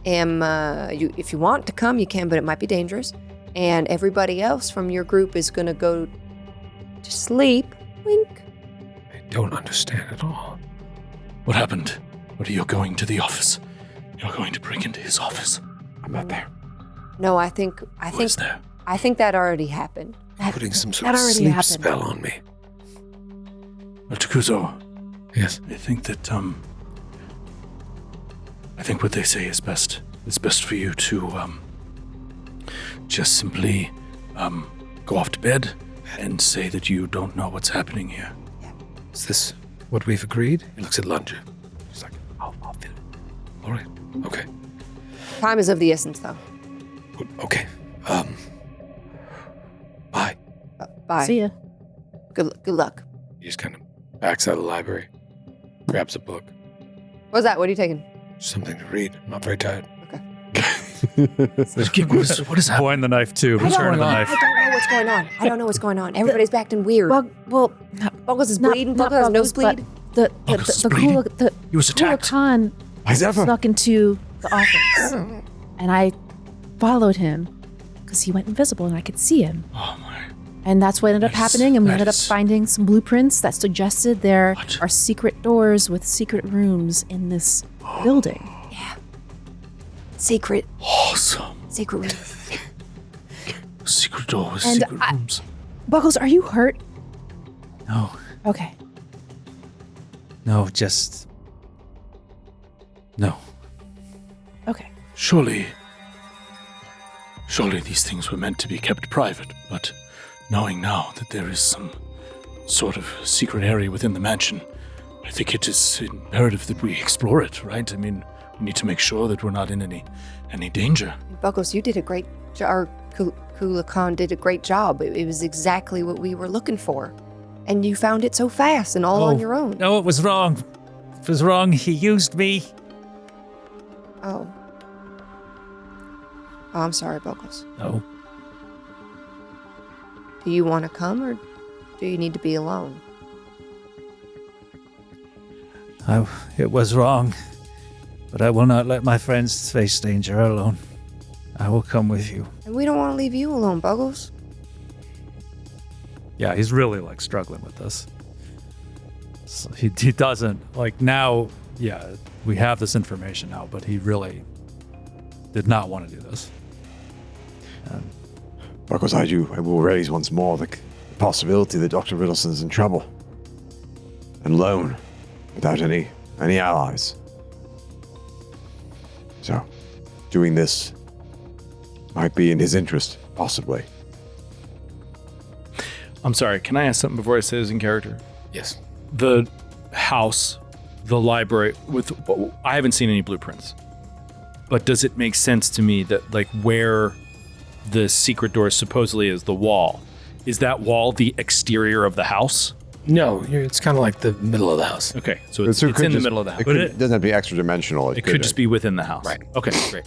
If you want to come, you can, but it might be dangerous. And everybody else from your group is gonna go to sleep. Wink. I don't understand at all. What happened? What are you going to the office? You're going to break into his office. I'm not there. No, I think Who is there? I think that already happened. Putting some sort that of already sleep happened. spell on me. Takuzo, Yes. I think that, I think what they say is best. It's best for you to, just simply, go off to bed and say that you don't know what's happening here. Is this what we've agreed? He looks at Lunger. He's like, I'll feel it. All right. Okay. Time is of the essence, though. Okay. Bye. Bye. See ya. Good luck. He just kind of backs out of the library, grabs a book, What's that? What are you taking? something to read. I'm not very tired. What is happening? Point the knife too. Return of the knife. I don't know what's going on. I don't know what's going on. Everybody's acting weird. Buggles is bleeding. Buggles has nosebleed. The Buggles is bleeding? He was attacked. Khan Iseva. snuck into the office, and I followed him because he went invisible and I could see him. Oh my. And that's what ended up That is- happening. And we that ended up is- finding some blueprints that suggested there What? are secret doors with secret rooms in this building. Secret Awesome. room. Secret door with And secret rooms. Buggles, are you hurt? No, Okay. no, just. No. Okay. Surely these things were meant to be kept private, but knowing now that there is some sort of secret area within the mansion, I think it is imperative that we explore it, right? I mean, we need to make sure that we're not in any danger. Buggles, you did a great job. Kula Khan did a great job. It was exactly what we were looking for. And you found it so fast and all on your own. No, it was wrong. It was wrong. He used me. Oh. Oh, I'm sorry, Buggles. No. Do you want to come or do you need to be alone? It was wrong. But I will not let my friends face danger alone. I will come with you. And we don't want to leave you alone, Buggles. Yeah, he's really like struggling with this. So he doesn't like now. Yeah, we have this information now, but he really did not want to do this. Buckles, I will raise once more the possibility that Dr. Riddleson's in trouble. And alone, without any allies. So, doing this might be in his interest, possibly. I'm sorry. Can I ask something before I say this in character? Yes. The house, the library, I haven't seen any blueprints. But does it make sense to me that like where the secret door supposedly is the wall? Is that wall the exterior of the house? No, it's kind of like the middle of the house. Okay, so it's in the middle of the house. It doesn't have to be extra dimensional. It could just be within the house. Right. Okay, great.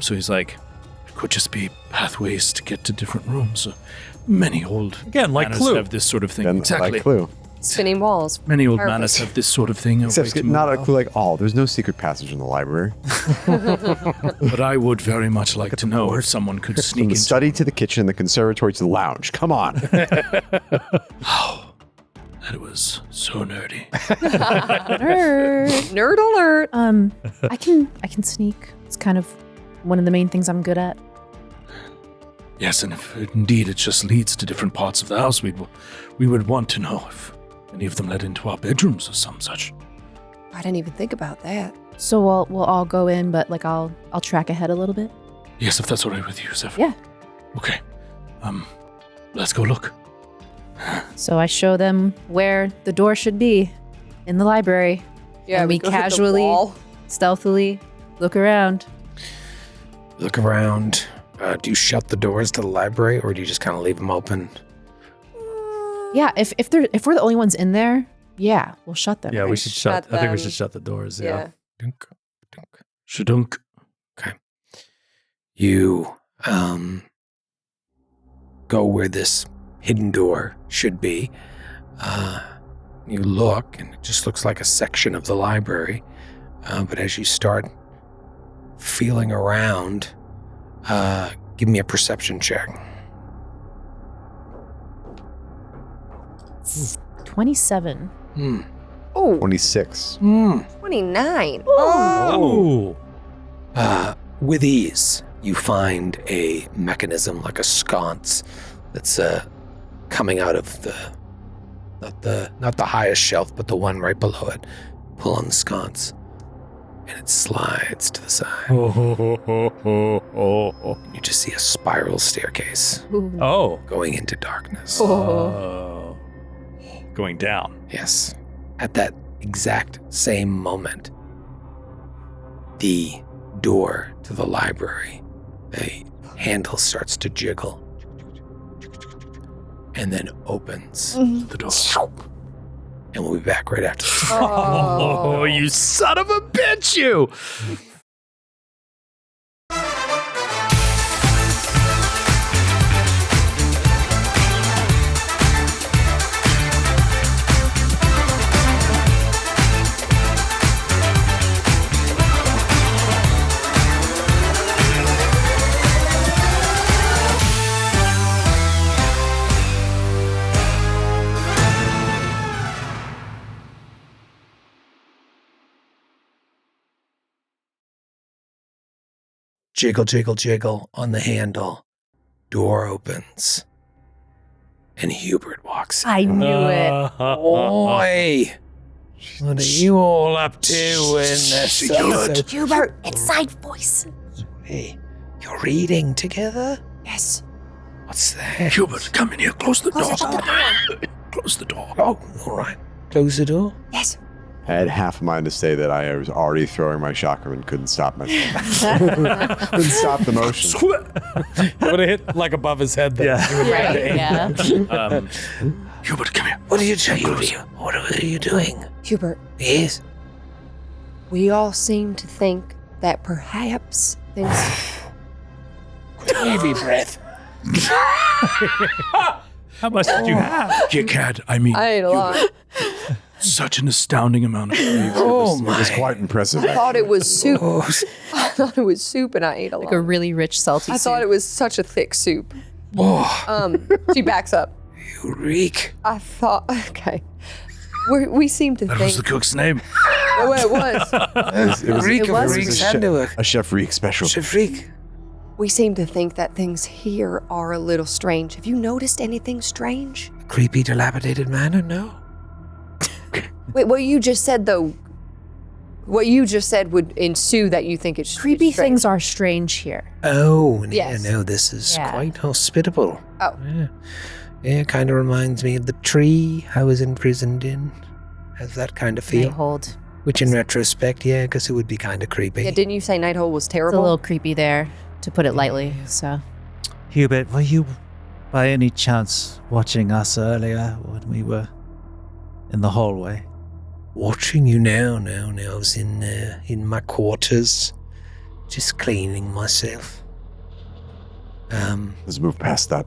So he's like, it could just be pathways to get to different rooms. Many old manors Clue. have this sort of thing. Then, Exactly. like Clue. Spinning walls. Many old Perfect. manors have this sort of thing. Except not a clue like all. There's no secret passage in the library. But I would very much like to know if someone could From sneak the into. study to the kitchen, the conservatory to the lounge. Come on. That was so nerdy. Nerd alert. I can sneak. It's kind of one of the main things I'm good at. Yes, and if indeed it just leads to different parts of the house, we would want to know if any of them led into our bedrooms or some such. I didn't even think about that. So we'll all go in, but like I'll track ahead a little bit. Yes, if that's all right with you, Zephyr. Yeah. Okay. Let's go look. So I show them where the door should be in the library. Yeah, and we go hit the casually, wall. stealthily look around. Look around. Do you shut the doors to the library, or do you just kind of leave them open? Yeah, if we're the only ones in there, yeah, we'll shut them. Yeah, we should shut. I think we them. should shut the doors. Yeah. Dunk, dunk. Shadunk. Okay. You go where this hidden door should be. You look, and it just looks like a section of the library. But as you start feeling around, give me a perception check. 27. Oh, 26. 29. Oh. With ease, you find a mechanism like a sconce that's coming out of not the highest shelf, but the one right below it. Pull on the sconce, and it slides to the side. You just see a spiral staircase Oh. going into darkness. Oh. Going down. Yes. At that exact same moment, the door to the library, the handle starts to jiggle and then opens the door. And we'll be back right after this. Oh, you son of a bitch, you! Jiggle, jiggle, jiggle on the handle. Door opens. And Hubert walks in. I knew it. Oi! What are you all up to in this episode? Hubert, it's side voice. Hey, you're reading together? Yes. What's that? Hubert, come in here. Close the door. Close the door. Close the door. Oh, all right. Close the door. Yes. I had half a mind to say that I was already throwing my chakra and couldn't stop myself. Couldn't stop the motion. Would have hit like above his head there. Yeah. Hubert, come here. What are you doing? What are you doing? Hubert, Yes. we all seem to think that perhaps things. Heavy breath. How much did you have? You can't. I mean, I ate a lot. such an astounding amount of food. Oh It was my. quite impressive. I thought it was soup. Oh, I thought it was soup, and I ate a lot. Like a really rich, salty I soup. thought it was such a thick soup. oh, She backs up. you reek. I thought, okay. We seem to That think. was the cook's name. Oh, it was. Reek of was- reek's a handiwork. A Chef Reek special. Chef Reek. We seem to think that things here are a little strange. Have you noticed anything strange? Creepy, dilapidated manor? No. Wait, what you just said, though, what you just said would ensue that you think it's Creepy strange. things are strange here. Oh, Yes. yeah, no, this is Yeah. quite hospitable. Oh. Yeah. Yeah, kind of reminds me of the tree I was imprisoned in. Has that kind of feel. Nighthold. Which in retrospect, yeah, because it would be kind of creepy. Yeah, didn't you say Nighthold was It's terrible? a little creepy there, to put it lightly. So Hubert, were you by any chance watching us earlier when we were in the hallway? Watching you now. I was in my quarters, just cleaning myself. Let's move past that.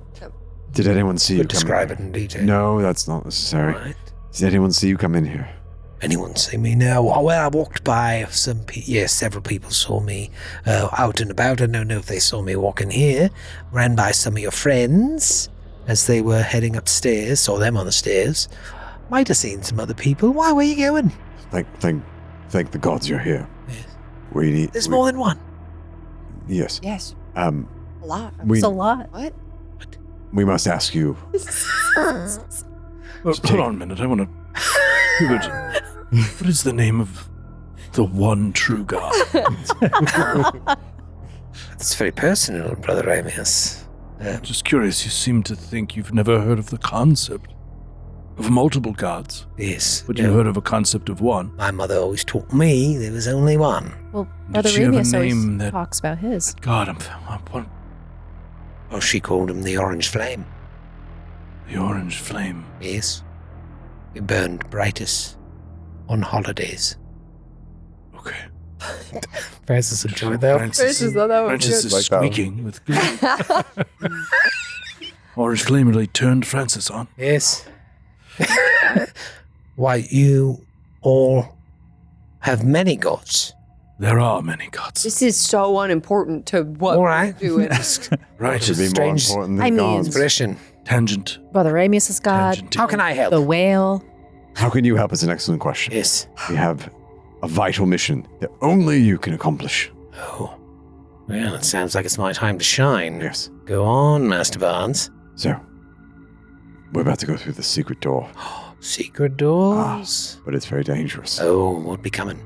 Did anyone see you Could come describe in? it in detail. No, that's not necessary. Right. Did anyone see you come in here? Anyone see me now? Well, I walked by several people saw me out and about. I don't know if they saw me walking here. Ran by some of your friends as they were heading upstairs. Saw them on the stairs. Might have seen some other people. Why were you going? Thank the gods you're here. Yes. There's more than one. Yes. Yes. A lot. We, it's a lot. What? we must ask you. Hold on a minute. I want to. Hubert, what is the name of the one true God? It's very personal, Brother Amias. Just curious. You seem to think you've never heard of the concept of multiple gods, Yes. but you heard of a concept of one. My mother always taught me there was only one. Well, Brother she have a Ramius always name that- talks about his. God, what? Oh, she called him the Orange Flame. The orange flame. Yes. It burned brightest on holidays. Okay. Francis enjoyed that. Francis thought that was Francis good. is Like that one. squeaking with glee. Orange flame really turned Francis on. Yes. Why, you all have many gods. There are many gods. This is so unimportant to what All right. we're doing. Right. Should be more Strange important than I mean- gods. Expression. Tangent. Brother Ramius is God. Tangent. How can I help? The whale. How can you help? Is an excellent question. Yes. We have a vital mission that only you can accomplish. Oh. Well, it sounds like it's my time to shine. Yes. Go on, Master Barnes. So, we're about to go through the secret door, Secret doors. but it's very dangerous. Oh, won't be coming.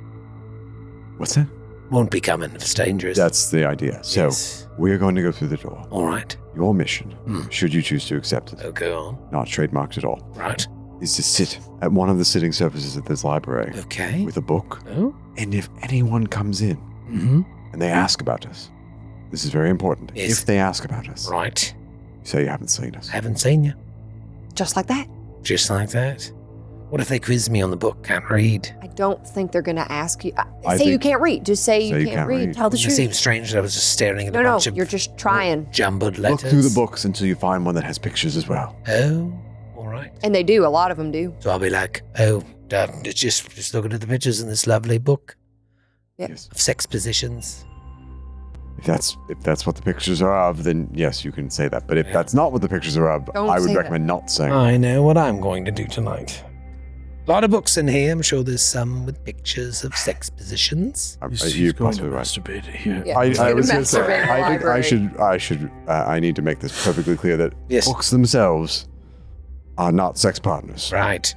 What's that? Won't be coming if it's dangerous. That's the idea. So, Yes. we are going to go through the door. All right. Your mission, Hmm. should you choose to accept it, Oh, go on. not trademarked at all, Right. is to sit at one of the sitting surfaces at this library Okay. with a book. Oh. And if anyone comes in Mm-hmm. and they ask about us, this is very important. Yes. If they ask about us, Right. you say you haven't seen us. Haven't seen you. Just like that. Just like that. What if they quiz me on the book? Can't read. I don't think they're going to ask you. I Say you think- can't read. Just say you can't read. Tell the It truth. seems strange that I was just staring at a No, bunch of you're just trying. jumbled Look letters. through the books until you find one that has pictures as well. Oh, all right. And they do. A lot of them do. So I'll be like, oh, it's just looking at the pictures in this lovely book Yeah. Yes. of sex positions. If that's what the pictures are of, then yes, you can say that. But if Yeah. that's not what the pictures are of, Don't I would say recommend not saying. I know what I'm going to do tonight. A lot of books in here. I'm sure there's some with pictures of sex positions. You're going to possibly right. masturbate here. Yeah. I He's gonna was going to say, masturbate in the I think library. I need to make this perfectly clear that Yes. books themselves are not sex partners. Right.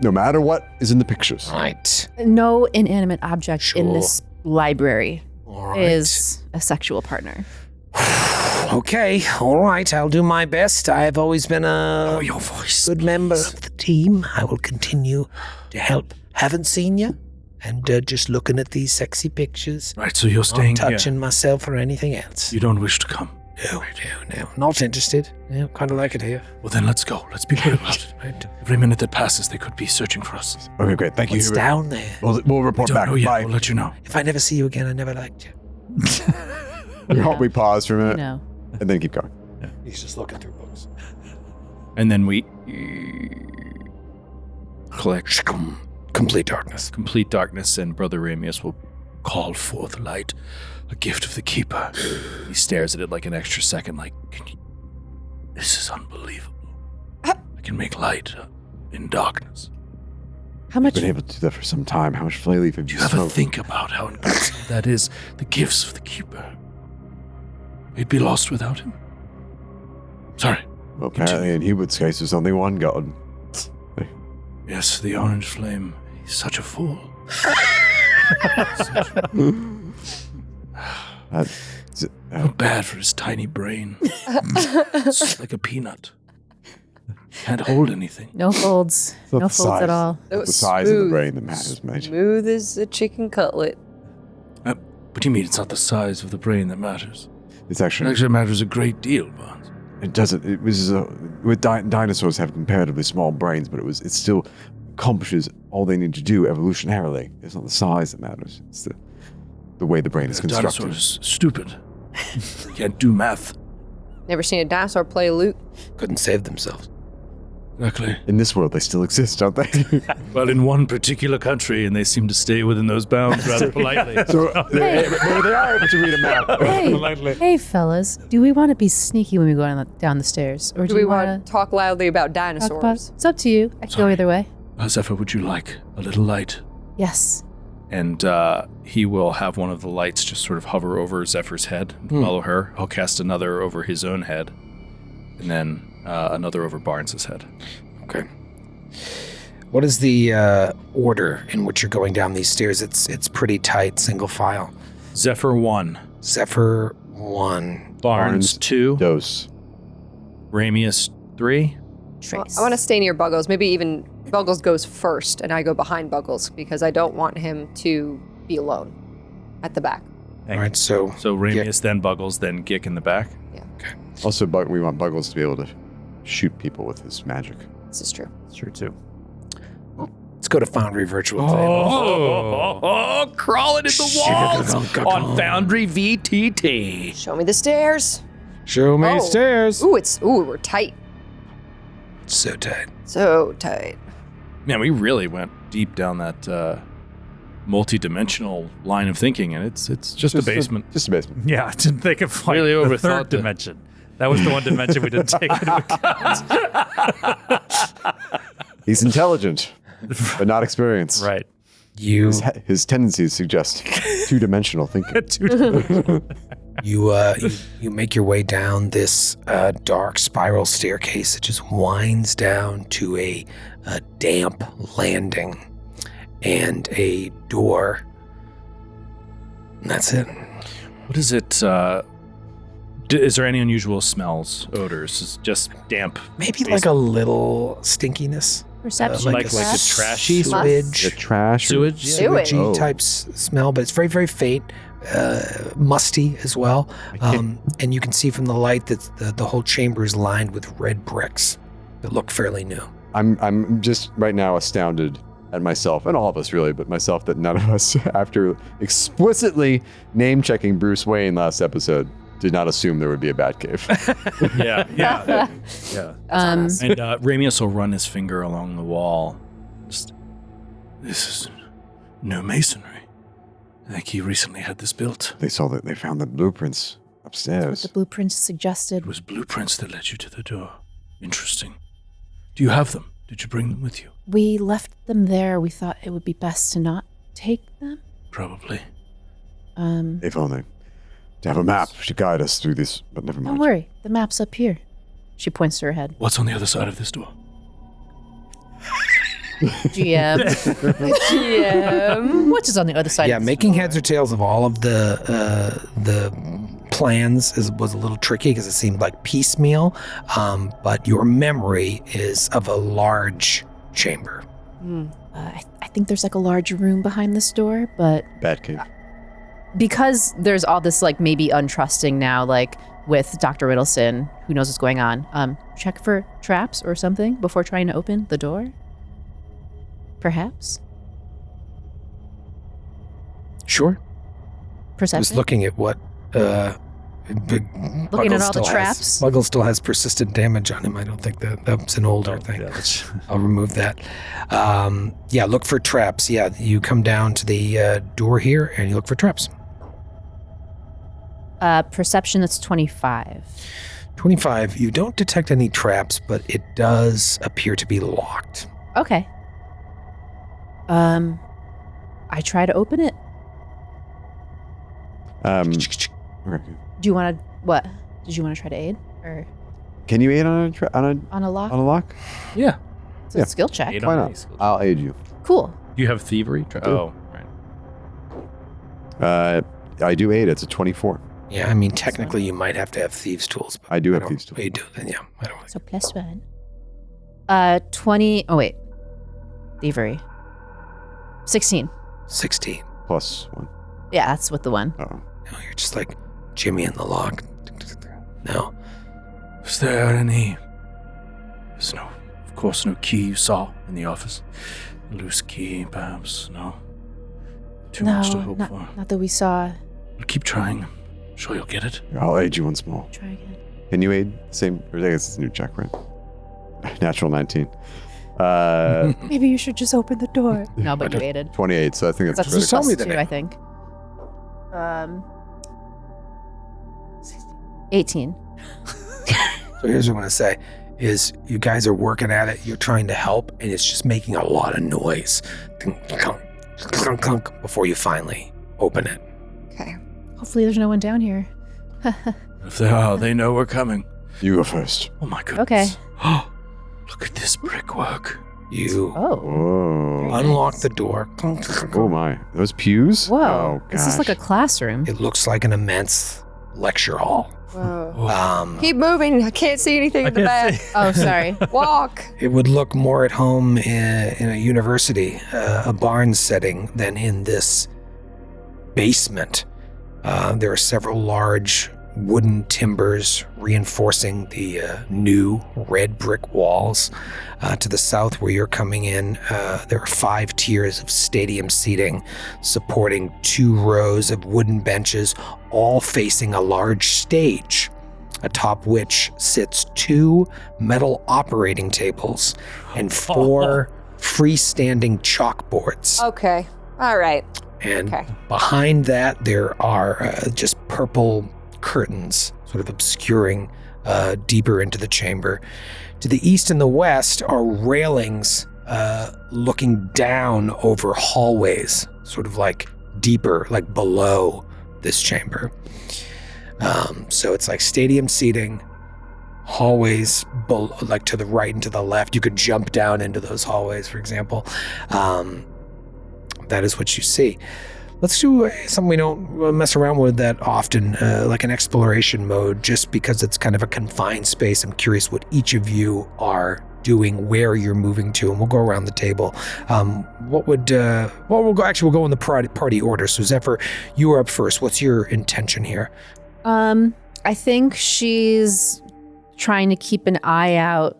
No matter what is in the pictures. Right. No inanimate object in Sure. this library All right. is a sexual partner. Okay, all right. I'll do my best. I've always been a Your voice. good member of the team. I will continue to help. Haven't seen you, and just looking at these sexy pictures. Right, so you're Not staying touching here. myself or anything else. You don't wish to come. No. Not interested. Yeah, kind of like it here. Well, then let's go. Let's be quick about it. Right. Every minute that passes, they could be searching for us. Okay, great. Thank you. What's Hubert. down there? We'll report Don't back. know yet. Bye. We'll let you know. If I never see you again, I never liked you. We pause for a minute No. and then keep going. He's just looking through books. And then we collect Complete darkness. complete darkness, and Brother Ramius will call forth light, a gift of the Keeper. He stares at it like an extra second, like, this is unbelievable. I can make light in darkness. How much? Been able to do that for some time. How much flay leaf have Do you you ever smoked? think about how impossible that is? The gifts of the Keeper. We'd be lost without him. Sorry. Well, apparently in Hubert's case, there's only one god. Yes, the orange flame. He's such a fool. That Not bad for his tiny brain. It's like a peanut. Can't hold anything. No folds. not No the folds at size. all. It's the size of the brain that matters, mate. Smooth as a chicken cutlet. What do you mean it's not the size of the brain that matters? It's It actually, actually matters a great deal, Barnes. it doesn't, it was, dinosaurs have comparatively small brains, but it still accomplishes all they need to do evolutionarily. It's not the size that matters. It's the way the brain is The constructed. dinosaur is stupid. Can't do math. Never seen a dinosaur play a lute. Couldn't save themselves. Exactly. In this world, they still exist, don't they? Well, in one particular country, and they seem to stay within those bounds rather politely. So they are able to read a map. Hey, fellas, do we want to be sneaky when we go down the stairs, or Do do we you want want to talk loudly about to talk about? dinosaurs? It's up to you. I can go Sorry. either way. Zephyr, would you like a little light? Yes. And he will have one of the lights just sort of hover over Zephyr's head and follow her. He'll cast another over his own head, and then another over Barnes's head. Okay. What is the order in which you're going down these stairs? It's pretty tight, single file. Zephyr 1, Zephyr 1. Barnes 2, Dose. Ramius 3. Trace. I want to stay near Buggles. Maybe even Buggles goes first and I go behind Buggles because I don't want him to be alone at the back. All right, so So Ramius, then Buggles, then Gick in the back. Also, we want Buggles to be able to shoot people with his magic. This is true. It's true too. let's go to Foundry Virtual Tabletop. Crawling in the walls on Foundry VTT. Show me the stairs. Show me Oh. stairs. Ooh, we're tight. So tight. So tight. Man, we really went deep down that multi-dimensional line of thinking, and it's just a basement. Just a basement. Yeah, I didn't think of like Really the overthought third that. dimension. That was the one dimension we didn't take into account. He's intelligent, but not experienced. Right. You His tendencies suggest two-dimensional thinking. you make your way down this dark spiral staircase. It just winds down to a damp landing and a door. And that's it. What is it? Is there any unusual smells, odors? Is it just damp? Maybe like a little stinkiness. Perception. like the perhaps? trashy sewage. The trash. Sewage? Sewage. Oh. type smell, but it's very, very faint, musty as well. And you can see from the light that the whole chamber is lined with red bricks that look fairly new. I'm just right now astounded at myself, and all of us really, but myself, that none of us, after explicitly name-checking Bruce Wayne last episode, did not assume there would be a Batcave. Yeah. Yeah. And Ramius will run his finger along the wall. Just, this is no masonry. I think he recently had this built. They found the blueprints What upstairs. the blueprints suggested. It was blueprints that led you to the door. Interesting. Do you have them? Did you bring them with you? We left them there. We thought it would be best to not take them. Probably. If only. To have a map to guide us through this, but never mind. Don't worry. The map's up here. She points to her head. What's on the other side of this door? GM. GM. What is on the other side? Yeah, of this making door? heads or tails of all of the plans was a little tricky because it seemed like piecemeal, but your memory is of a large chamber. I think there's like a large room behind this door, but Batcave. because there's all this like maybe untrusting now, like with Dr. Ritalson, who knows what's going on. Check for traps or something before trying to open the door. Perhaps. Sure. Perception. Just looking at what. Looking at all the traps. Buggles still has persistent damage on him. I don't think that's an older thing. Yeah, that's, I'll remove that. Yeah, look for traps. Yeah, you come down to the door here and you look for traps. Perception, that's 25. 25. You don't detect any traps, but it does appear to be locked. Okay. I try to open it. Okay. Do you want to, what? Did you want to try to aid? Or Can you aid on on a lock? a lock? Yeah. It's a skill check. Aid Why on not? any skill. I'll aid you. Cool. Do you have thievery? do. Oh, right. I do aid. It's a 24. Yeah, I mean, technically you might have to have thieves' tools. But I do have don't- thieves' tools. Oh, you do, then yeah. I don't. So +1. 20. Oh, wait. Thievery. 16. 16. +1. Yeah, that's with the one. Oh. No, you're just like Jimmy in the lock. No. Is there any? There's no, of course, no key you saw in the office. A loose key, perhaps. No. Too much to hope for. Not that we saw. But keep trying. I'm sure you'll get it. I'll aid you once more. Try again. Can you aid? Same. I guess it's a new check, right? Natural 19. Maybe you should just open the door. No, but you aided. 28. So I think that's That's pretty. tell me the +2, name. I think. 18. So here's what I'm going to say is you guys are working at it. You're trying to help, and it's just making a lot of noise before you finally open it. Okay. Hopefully there's no one down here. If there are, they know we're coming. You go first. Oh my goodness. Okay. Look at this brickwork. You Oh. Whoa. unlock the door. Oh my. Those pews? Whoa. Oh, gosh. This is like a classroom. It looks like an immense lecture hall. Whoa. Keep moving. I can't see anything in the back. Oh, sorry. Walk. It would look more at home in a university, a barn setting, than in this basement. There are several large wooden timbers reinforcing the new red brick walls. To the south where you're coming in, there are 5 tiers of stadium seating supporting 2 rows of wooden benches, all facing a large stage, atop which sits 2 metal operating tables and 4 freestanding chalkboards. Okay. All right. And Okay. behind that, there are just purple curtains sort of obscuring deeper into the chamber. To the east and the west are railings looking down over hallways, sort of like deeper, like below this chamber. So it's like stadium seating, hallways like to the right and to the left. You could jump down into those hallways, for example. That is what you see. Let's do something we don't mess around with that often, like an exploration mode, just because it's kind of a confined space. I'm curious what each of you are doing, where you're moving to, and we'll go around the table. We'll go in the party order. So Zephyr, you are up first. What's your intention here? I think she's trying to keep an eye out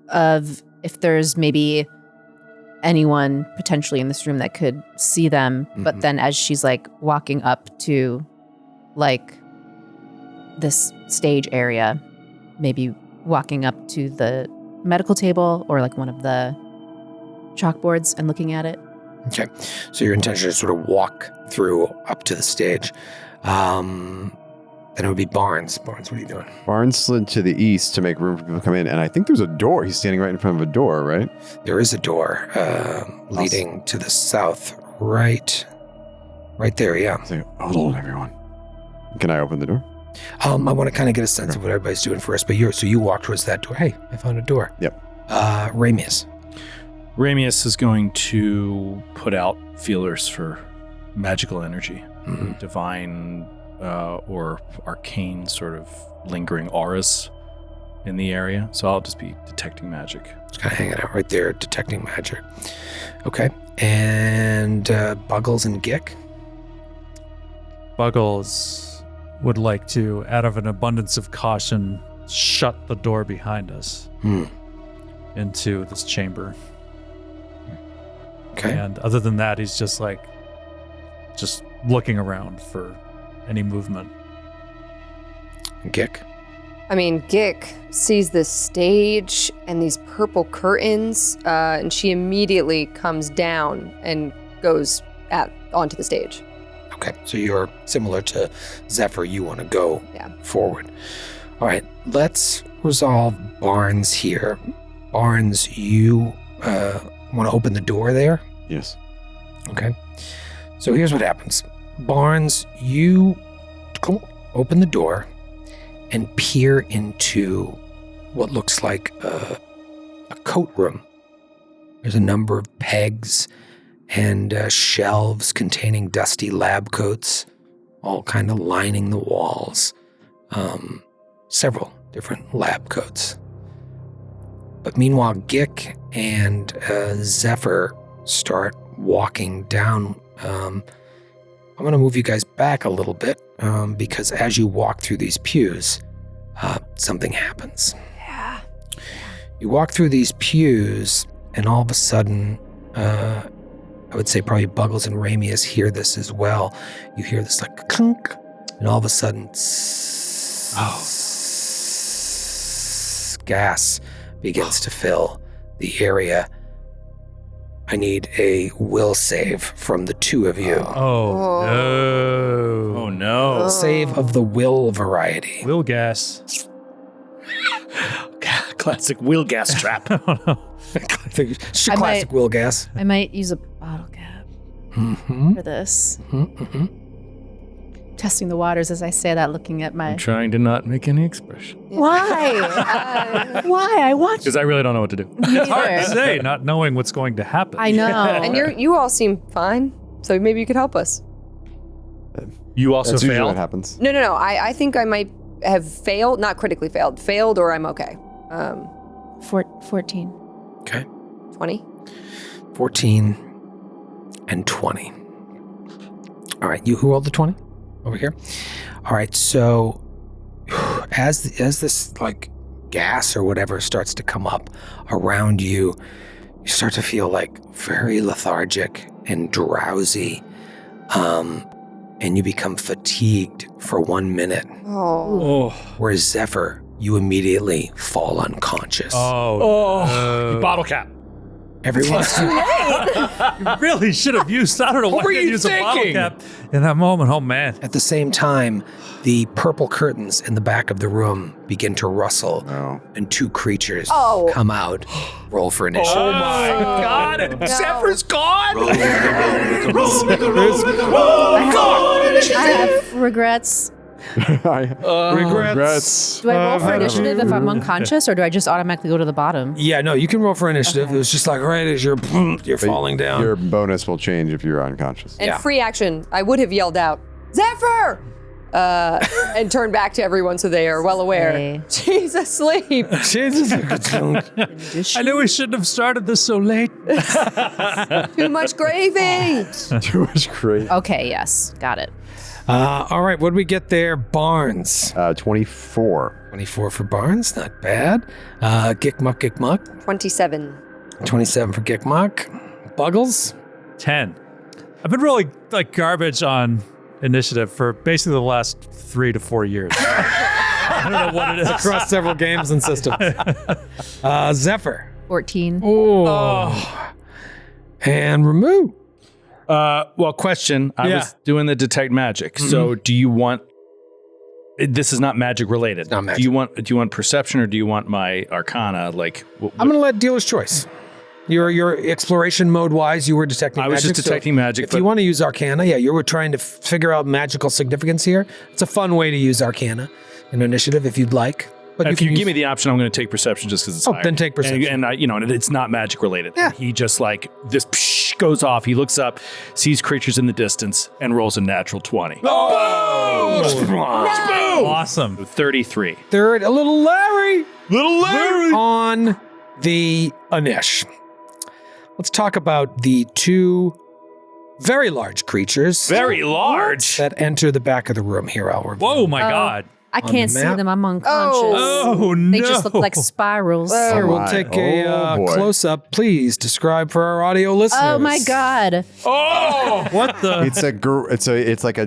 of if there's maybe anyone potentially in this room that could see them. But then as she's like walking up to like this stage area, maybe walking up to the medical table or like one of the chalkboards and looking at it. Okay. So your intention is sort of walk through up to the stage. Then it would be Barnes. Barnes, what are you doing? Barnes slid to the east to make room for people to come in, and I think there's a door. He's standing right in front of a door, right? There is a door leading to the south, right there, yeah. Say, hold on, everyone. Can I open the door? I want to kind of get a sense of what everybody's doing first, but you walk towards that door. Hey, I found a door. Yep. Ramius. Ramius is going to put out feelers for magical energy, divine or arcane sort of lingering auras in the area. So I'll just be detecting magic. Just kind of hanging out right there, detecting magic. Okay. And Buggles and Gick? Buggles would like to, out of an abundance of caution, shut the door behind us into this chamber. Okay. And other than that, he's just looking around for any movement. Gick? I mean, Gick sees this stage and these purple curtains, and she immediately comes down and goes onto the stage. Okay, so you're similar to Zephyr. You want to go forward. All right, let's resolve Barnes here. Barnes, you want to open the door there? Yes. Okay. So here's what happens. Barnes, you open the door and peer into what looks like a coat room. There's a number of pegs and shelves containing dusty lab coats all kind of lining the walls. Several different lab coats. But meanwhile, Gick and Zephyr start walking down. I'm going to move you guys back a little bit because as you walk through these pews, something happens. Yeah. You walk through these pews, and all of a sudden, I would say probably Buggles and Ramius hear this as well. You hear this like clunk, and all of a sudden, gas begins to fill the area. I need a will save from the two of you. Oh, no. Oh no. Save of the will variety. Will gas. Classic wheel gas trap. Classic will gas. I might use a bottle cap for this. Testing the waters as I say that, looking at my... I'm trying to not make any expression. Why? Why? I watch Because I really don't know what to do. It's hard to say, not knowing what's going to happen. I know. And you all seem fine, so maybe you could help us. You also That's usually what failed? happens. No. I think I might have failed, not critically failed, or I'm okay. 14. Okay. 20. 14 and 20. All right, you who rolled the 20? Over here. All right, so as this like gas or whatever starts to come up around you, you start to feel like very lethargic and drowsy, and you become fatigued for 1 minute. Oh. Whereas Zephyr, you immediately fall unconscious. Oh, Bottle cap. Everyone, you really should have used, I don't know, why were didn't you use a bottle thinking? cap in that moment. Oh, man. at the same time, the purple curtains in the back of the room begin to rustle, Oh. and two creatures Oh. come out. Roll for initiative. Oh my god, and Zephyr's gone? I have regrets. Regrets. Do I roll for initiative if I'm unconscious, or do I just automatically go to the bottom? Yeah, no, you can roll for initiative. It was just like right as you're falling down. Your bonus will change if you're unconscious. And Yeah. free action, I would have yelled out, Zephyr! And turned back to everyone so they are well aware. Hey. She's asleep. I knew we shouldn't have started this so late. Too much gravy. Too much great. Okay, yes. Got it. All right, what did we get there? Barnes. 24. 24 for Barnes, not bad. Gick Muck. 27. 27 for Gick Muck. Buggles. 10. I've been rolling like garbage on initiative for basically the last 3 to 4 years. I don't know what it is. Across several games and systems. Zephyr. 14. Oh. And Ramu. Well, question. I Yeah. was doing the detect magic. So do you want... This is not magic related. Not magic. Do you want perception or do you want my arcana? Like, I'm going to let dealer's choice. Your exploration mode wise, you were detecting I magic. was just detecting magic, If but- you want to use Arcana, yeah, you were trying to figure out magical significance here. It's a fun way to use Arcana in initiative if you'd like. But if you give me the option, I'm going to take perception just because it's higher. then take perception. And and it's not magic related. Yeah. He just like this goes off. He looks up, sees creatures in the distance, and rolls a natural 20. Awesome. 33. Third, a little Larry. On the Anish. Let's talk about the two very large creatures Very large. that enter the back of the room here. I'll reveal. Whoa, my God. I can't the see map? them. I'm unconscious. Oh, no. They just look like spirals. Here, we'll my. take Oh, a boy. close-up. Please describe for our audio listeners. Oh my God. Oh! What the? It's like a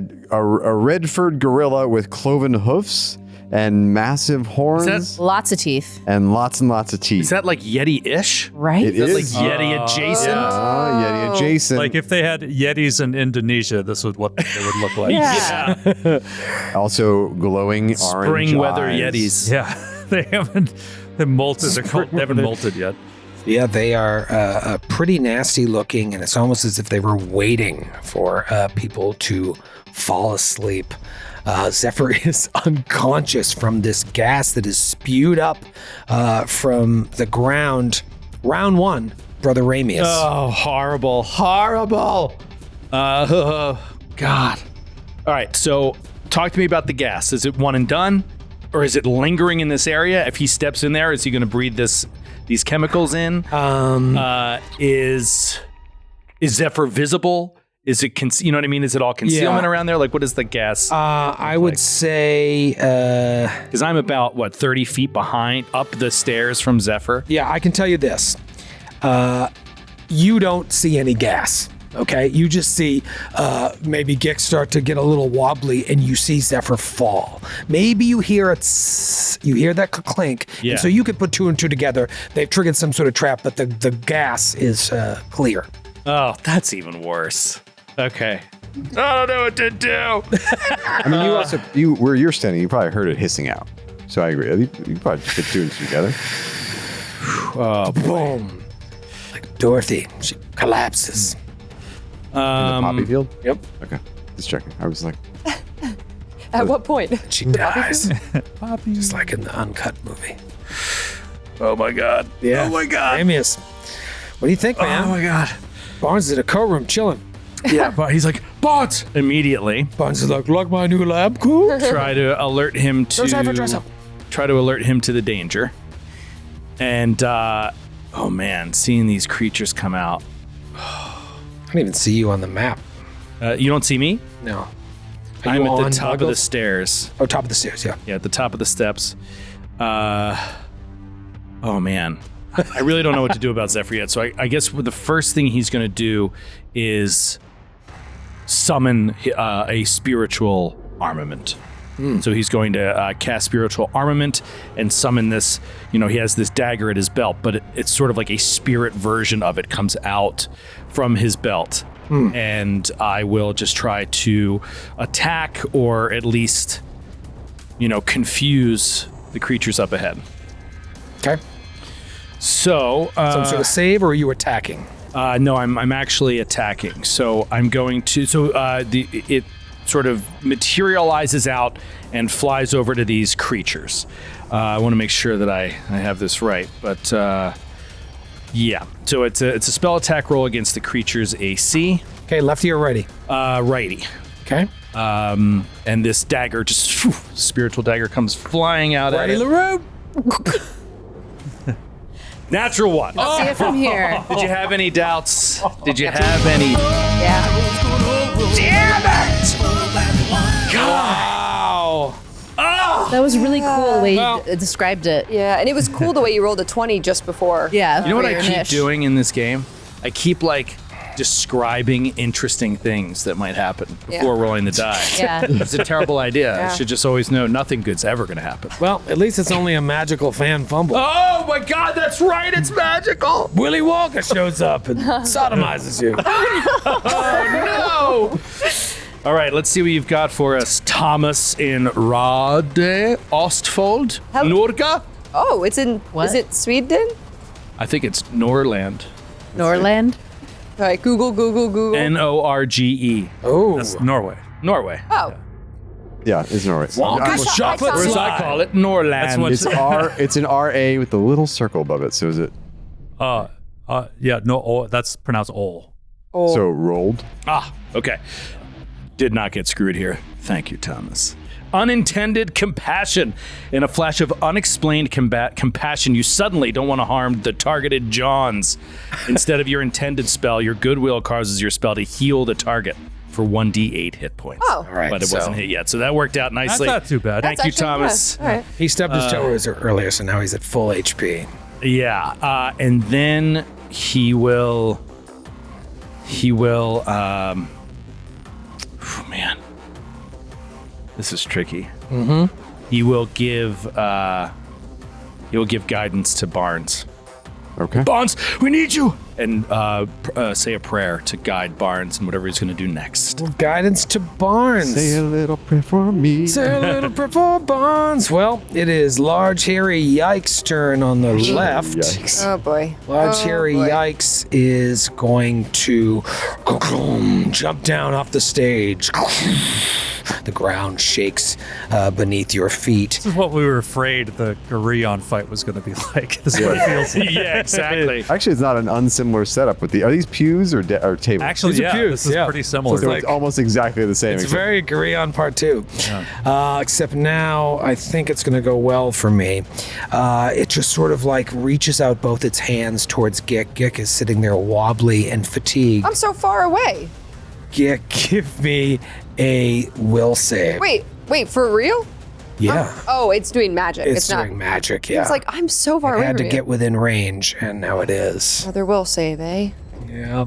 Redford gorilla with cloven hoofs and massive horns Lots of teeth, and lots of teeth. Is that like Yeti-ish? right? It That's like is. Yeti adjacent? Yeti adjacent. Like if they had Yetis in Indonesia, this is what they would look like. Yeah. Also glowing orange Spring weather eyes. Yetis. Yeah. They haven't molted. They haven't molted yet. Yeah, they are pretty nasty looking, and it's almost as if they were waiting for people to fall asleep. Zephyr is unconscious from this gas that is spewed up from the ground. Round one, Brother Ramius. Oh, horrible. God. All right, so talk to me about the gas. Is it one and done, or is it lingering in this area? If he steps in there, is he going to breathe these chemicals in? Is Zephyr visible? Is it, you know what I mean? Is it all concealment around there? Like, what is the gas? I would say, because I'm about 30 feet behind, up the stairs from Zephyr. yeah, I can tell you this. You don't see any gas. Okay, you just see maybe Gix start to get a little wobbly, and you see Zephyr fall. Maybe you hear you hear that clink, Yeah. and so you could put two and two together. They've triggered some sort of trap, but the gas is clear. Oh, that's even worse. Okay. I don't know what to do. I mean, where you're standing, you probably heard it hissing out. So I agree. You probably just put two and two together. Boom! Like Dorothy, she collapses. In the poppy field? Yep. Okay. Just checking. I was like, At what point? She dies. Just like in the Uncut movie. Oh my God. Yeah. Oh my God. Amius, what do you think, man? Oh my God. Barnes is in a co-room chilling. Yeah, but he's like, Barnes! Immediately Barnes is like my new lab cool? try to alert him to the danger. And oh man, seeing these creatures come out. I don't even see you on the map. You don't see me? No. I'm at the top of the stairs. Oh, top of the stairs, yeah. Yeah, at the top of the steps. Oh man. I really don't know what to do about Zephyr yet. So I guess the first thing he's going to do is summon a spiritual armament. So he's going to cast spiritual armament and summon this. You know, he has this dagger at his belt, but it's sort of like a spirit version of it comes out from his belt. And I will just try to attack or at least, confuse the creatures up ahead. Okay. So, Some sort of save, or are you attacking? no, I'm actually attacking. So I'm going to. So it sort of materializes out and flies over to these creatures. I want to make sure that I have this right, but yeah. So it's a spell attack roll against the creature's AC. Okay, lefty or righty? Righty. Okay. And this dagger spiritual dagger comes flying out Righty at it. LaRue. Natural one. See it from here. Did you have any doubts? Did you have any? Yeah. Wow. That was really cool the way Well- you described it. Yeah, and it was cool the way you rolled a 20 just before. Yeah. You know what for I your keep niche. doing in this game? I keep describing interesting things that might happen before rolling the die. Yeah. It's a terrible idea. Yeah. I should just always know nothing good's ever going to happen. Well, at least it's only a magical fan fumble. Oh my God, that's right. It's magical. Willy Wonka shows up and sodomizes you. No. All right, let's see what you've got for us. Thomas in Rade Ostfold, Norga. Oh, it's in. What? Is it Sweden? I think it's Norland. Norland. All right, Google. Norge. Oh. That's Norway. Norway. Oh, Yeah, it's Norway. Wonka's chocolate Or as I slide. call it, Norland. It's it's an RA with the little circle above it. So is it Yeah, no, that's pronounced ol. so rolled? Ah, okay. Did not get screwed here. Thank you, Thomas. Unintended compassion. In a flash of unexplained compassion, you suddenly don't want to harm the targeted Johns. Instead of your intended spell, your goodwill causes your spell to heal the target for 1d8 hit points. Oh. All right, But it wasn't hit yet, so that worked out That's nicely. not too bad. Thank that's you, actually Thomas. fun. All right. He stubbed his toe earlier, so now he's at full HP. Yeah, and then he will. Oh, man, this is tricky. Mm-hmm. He will give. He will give guidance to Barnes. Okay. Barnes, we need you, and say a prayer to guide Barnes in whatever he's going to do next. Guidance to Barnes. Say a little prayer for me. Say a little prayer for Barnes. Well, it is Large Hairy Yikes' turn on the left. Yikes. Oh boy. Large Hairy boy. Yikes is going to jump down off the stage The ground shakes beneath your feet. This is what we were afraid the Gurion fight was going to be like. This is what it feels like. Yeah, exactly. Actually, it's not an unsimilar setup. Are these pews or tables? Actually, These are yeah, pews, this is yeah. pretty similar. So it's almost exactly the same. It's except- very Gurion Part 2. Except now I think it's going to go well for me. It just sort of like reaches out both its hands towards Gick. Gick is sitting there wobbly and fatigued. I'm so far away. Gick, give me a will save. Wait, for real? Yeah. Oh, it's doing magic. It's not. doing magic, yeah. It's like, I'm so far It away had to from get you. within range, and now it is. Another will save, eh? Yeah.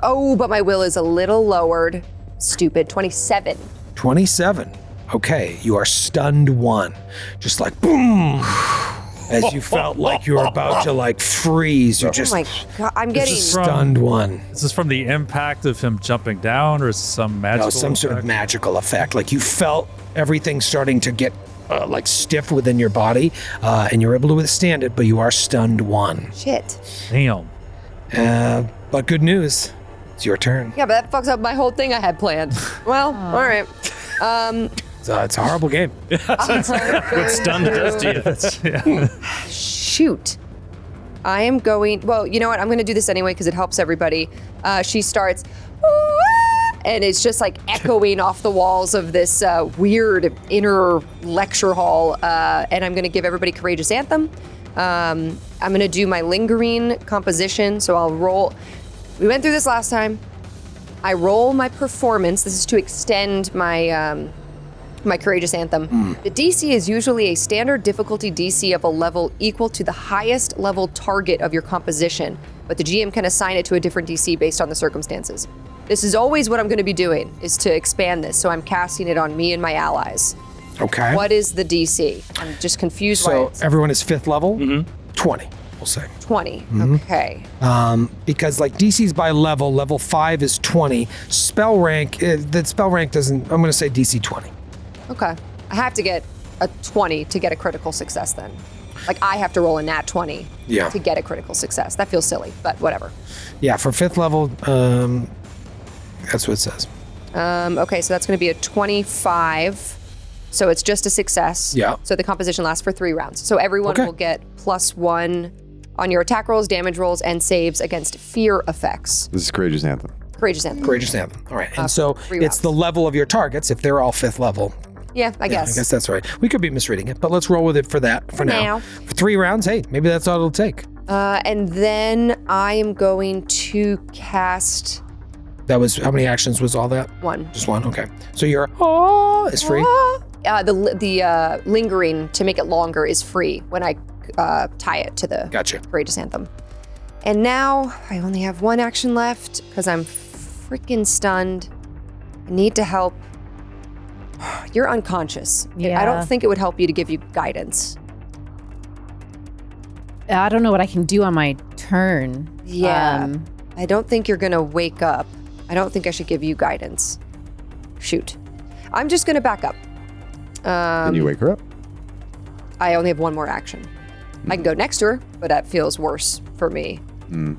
Oh, but my will is a little lowered. Stupid. 27. 27. Okay, you are stunned 1. Just like boom. As you felt like you were about to like freeze. You're just Oh my god, I'm getting. stunned 1. Is this from the impact of him jumping down, or is some magical? No, some sort of effect? magical effect. Like you felt everything starting to get like stiff within your body, and you're able to withstand it, but you are stunned 1. Shit. Damn. But good news, it's your turn. Yeah, but that fucks up my whole thing I had planned. Well, all right. So it's a horrible game. What stunned does to you. Shoot. I am going. Well, you know what? I'm going to do this anyway because it helps everybody. She starts. And it's just like echoing off the walls of this weird inner lecture hall. And I'm going to give everybody Courageous Anthem. I'm going to do my lingering composition. So I'll roll. We went through this last time. I roll my performance. This is to extend my my Courageous Anthem. The DC is usually a standard difficulty DC of a level equal to the highest level target of your composition, but the GM can assign it to a different DC based on the circumstances. This is always what I'm going to be doing, is to expand this, so I'm casting it on me and my allies. Okay. What is the DC? I'm just confused why So it's everyone is 5th level? 20, we'll say. 20. Okay. Because like DC's by level, level 5 is 20. Spell rank, the spell rank doesn't, I'm going to say DC 20. Okay. I have to get a 20 to get a critical success then. Like I have to roll a nat 20 Yeah. to get a critical success. That feels silly, but whatever. Yeah, for 5th level, that's what it says. Okay, so that's going to be a 25. So it's just a success. Yeah. So the composition lasts for 3 rounds. So everyone Okay. will get +1 on your attack rolls, damage rolls, and saves against fear effects. This is Courageous Anthem. Courageous Anthem. Courageous Anthem. All right. And so 3 it's rounds. the level of your targets if they're all 5th level. Yeah, I guess. I guess that's right. We could be misreading it, but let's roll with it for that for now. now. For 3 rounds, hey, maybe that's all it'll take. And then I am going to cast That was, how many actions was all that? 1. Just 1? Okay. So your is free. The lingering to make it longer is free when I tie it to the Gotcha. Courageous Anthem. And now I only have 1 action left because I'm freaking stunned. I need to help. You're unconscious. I Yeah. don't think it would help you to give you guidance. I don't know what I can do on my turn. Yeah. I don't think you're going to wake up. I don't think I should give you guidance. Shoot. I'm just going to back up. Can you wake her up? I only have 1 more action. I can go next to her, but that feels worse for me. You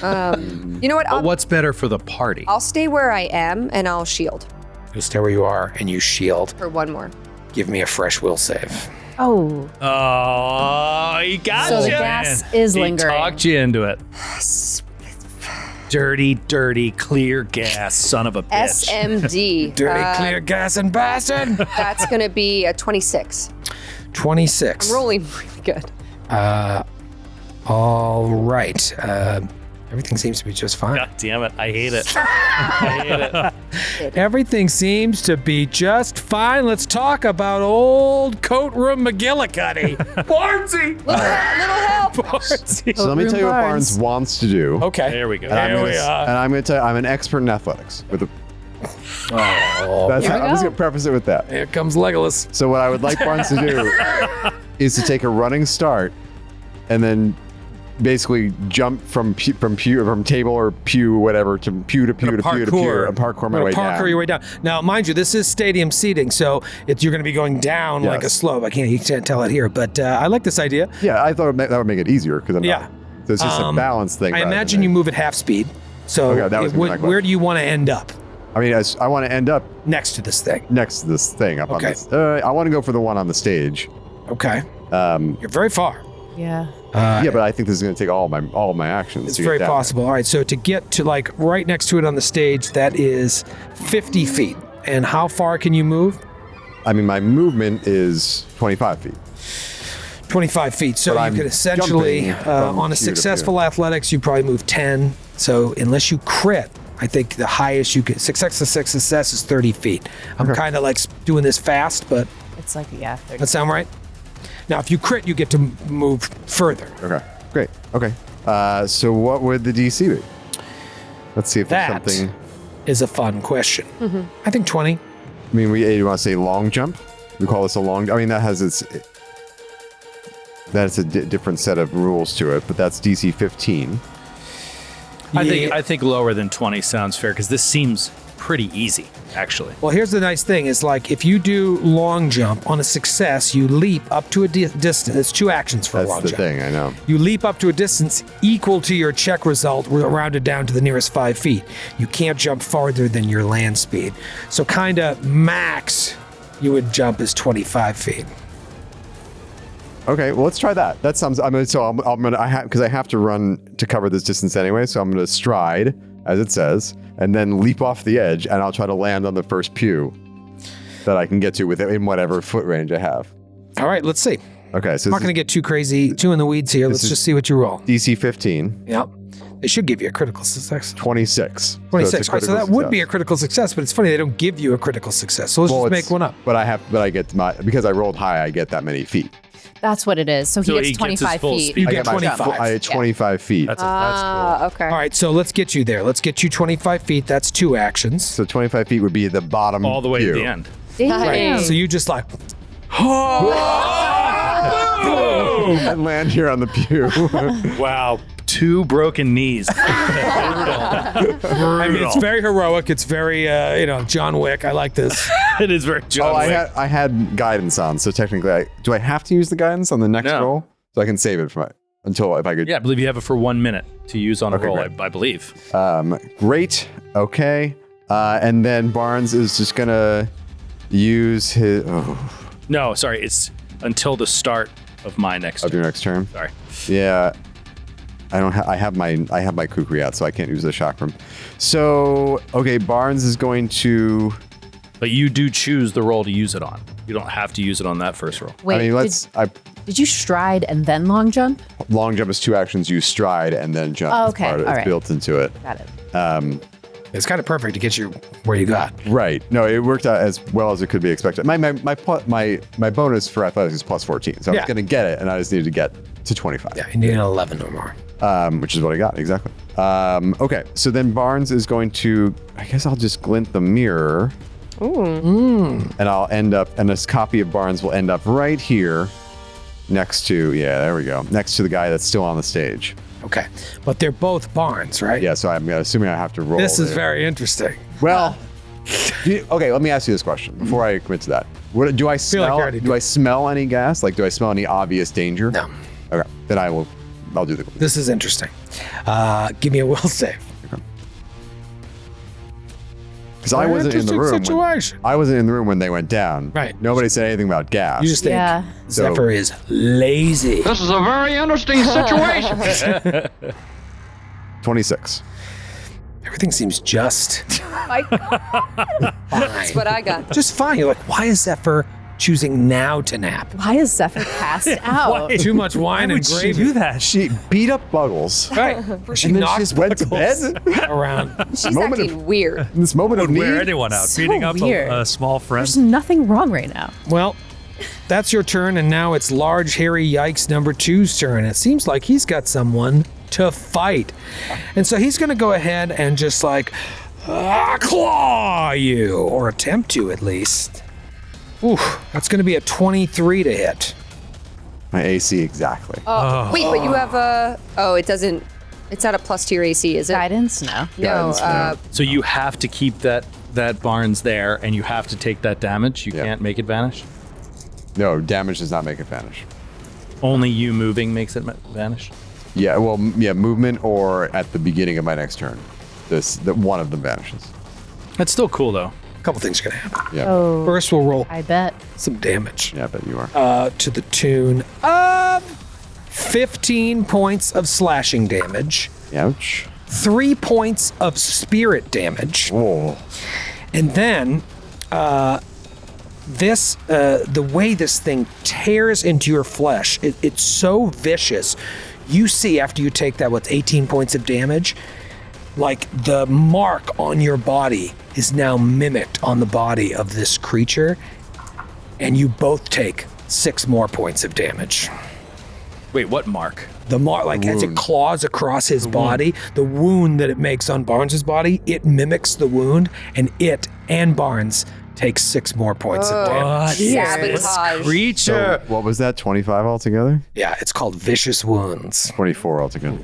know what? But what's better for the party? I'll stay where I am and I'll shield You stay where you are and you shield. for 1 more. Give me a fresh will save. Oh, Oh, he got so you. the gas is He lingering. talked you into it. Dirty, dirty, clear gas, son of a bitch. SMD. Dirty, clear, gas, and bastard. That's going to be a 26. 26. I'm rolling really good. All right. Everything seems to be just fine. God damn it. I hate it. I hate it. Everything seems to be just fine. Let's talk about old coat room McGillicuddy. Barnesy! Little help. Barnesy. So let me tell you what Barnes wants to do. Okay. There we go. And I'm There gonna, we are. and I'm going to tell you, I'm an expert in athletics. With a, Oh, that's Here how, we I'm just go. going to preface it with that. here comes Legolas. So what I would like Barnes to do is to take a running start and then basically jump from table or pew, whatever, to pew to pew to pew to pew, and parkour my way Parkour down. your way down. Now, mind you, this is stadium seating, so you're going to be going down like a Yes. slope. You can't tell it here, but I like this idea. Yeah, I thought that would make it easier because I'm Yeah. not. So it's just a balance thing. I rather imagine than- you move at half speed. So Okay, that was gonna be my question. where do you want to end up? I mean, I want to end up Next to this thing. next to this thing up on Okay. this. I want to go for the one on the stage. Okay. You're very far. Yeah. Yeah, but I think this is going to take all of my actions. It's to get very down possible. All right, so to get to like right next to it on the stage, that is 50 feet. And how far can you move? there. I mean, my movement is 25 feet. 25 feet. So But you I'm could essentially, jumping from on a pew to successful athletics, you probably move 10. So unless you crit, I think the highest you could, success is 30 feet. I'm kind of like doing this fast, but It's like, yeah. 30. that sound right? Now, if you crit, you get to move further. Okay, great. Okay. So what would the DC be? Let's see if there's That something. is a fun question. I think 20. I mean, you want to say long jump? We call this a long. I mean, that's a different set of rules to it, but that's DC 15. I think lower than 20 sounds fair because this seems pretty easy, actually. Well, here's the nice thing is like if you do long jump on a success, you leap up to a distance. It's 2 actions for a That's long the jump. thing. I know. You leap up to a distance equal to your check result, rounded down to the nearest 5 feet. You can't jump farther than your land speed. So kind of max you would jump is 25 feet. Okay, well, let's try that. That sounds. I'm gonna. Because I have to run to cover this distance anyway. So I'm gonna stride, as it says, and then leap off the edge, and I'll try to land on the first pew that I can get to within whatever foot range I have. All right, let's see. Okay, so I'm not going to get too crazy, too in the weeds here. Let's is- just see what you roll. DC 15, Yep. They should give you a critical success. 26. 26. So Right, so that would be a critical success, but it's funny they don't give you a critical success. So let's just make one up. But I get because I rolled high. I get that many feet. That's what it is. So he So gets he gets 25 his full feet. speed. You I get get my 25. I had 25 feet. That's Okay. All right, so let's get you there. Let's get you 25 feet. That's 2 actions. So 25 feet would be the bottom. all the way pew. to the end. Damn. So you just like, And land here on the pew. Wow. 2 broken knees. I mean, it's very heroic. It's very, John Wick. I like this. It is very John Oh, Wick. I had guidance on, so technically, do I have to use the guidance on the next No. roll? So I can save it for until if I could. Yeah, I believe you have it for 1 minute to use on a Okay, roll, great. I believe. Great. Okay. And then Barnes is just gonna use his No, sorry, it's until the start of my next of turn. your next turn. Sorry. Yeah. I don't. I have my kukri out, so I can't use the chakram. So okay, Barnes is going to. But you do choose the roll to use it on. You don't have to use it on that first roll. Wait, I mean, did you stride and then long jump? long jump is 2 actions. You stride and then jump. Oh, It's okay, part of it. all It's right. built into it. Got it. It's kind of perfect to get you where you got. Right. No, it worked out as well as it could be expected. My bonus for athletics is plus 14, so I Yeah. was going to get it, and I just needed to get to 25. Yeah, you need an 11 or more. Which is what I got exactly. Okay, so then Barnes is going to. I guess I'll just glint the mirror. And I'll end up, and this copy of Barnes will end up right here, next to. Yeah, there we go. Next to the guy that's still on the stage. Okay. But they're both barns, right? Yeah, so I'm assuming I have to roll. This is there. very interesting. Well. Okay, let me ask you this question before I commit to that. What do I feel like smell? I already Do I smell any gas? Like, do I smell any obvious danger? No. Okay, then I'll do the. This is interesting. Give me a will save. Because I wasn't in the Interesting room. situation. I wasn't in the room when they went down. Right. Nobody said anything about gas. You just think Yeah. Zephyr is lazy. This is a very interesting situation. 26. Everything seems just My God. That's what I got. just fine. You're like, why is Zephyr choosing now to nap? Why is Zephyr passed out? Too much wine and Would she gravy. do that? She beat up Buggles. Right. She And then knocked she just went to Buggles bed. around. She's Moment acting weird. In this moment of Would need. wear anyone out, So beating up weird. a small friend. There's nothing wrong right now. Well, that's your turn, and now it's Large Hairy Yikes number 2's turn. It seems like he's got someone to fight. And so he's going to go ahead and just like claw you, or attempt to at least. Ooh, that's going to be a 23 to hit. My AC exactly. Wait, but you have a. Oh, it doesn't. It's not a plus to your AC, is it? Guidance? No. No. Guidance, no. So you have to keep that Barnes there, and you have to take that damage. You Yeah. can't make it vanish. No, damage does not make it vanish. Only you moving makes it vanish. Yeah, well, yeah, movement or at the beginning of my next turn. that one of them vanishes. That's still cool though. A couple things are going to happen. Yeah. Oh, First, we'll roll I bet. some damage Yeah, I bet you are. to the tune of 15 points of slashing damage, Ouch. 3 points of spirit damage, Oh. and then the way this thing tears into your flesh, it's so vicious. You see after you take that, 18 points of damage, like the mark on your body is now mimicked on the body of this creature, and you both take 6 more points of damage. Wait, what mark? The mark, like as it claws across his body, the wound that it makes on Barnes's body, it mimics the wound, and it and Barnes takes 6 more points of damage. Sabotage. Creature. So what was that? 25 altogether? Yeah, it's called vicious wounds. 24 altogether.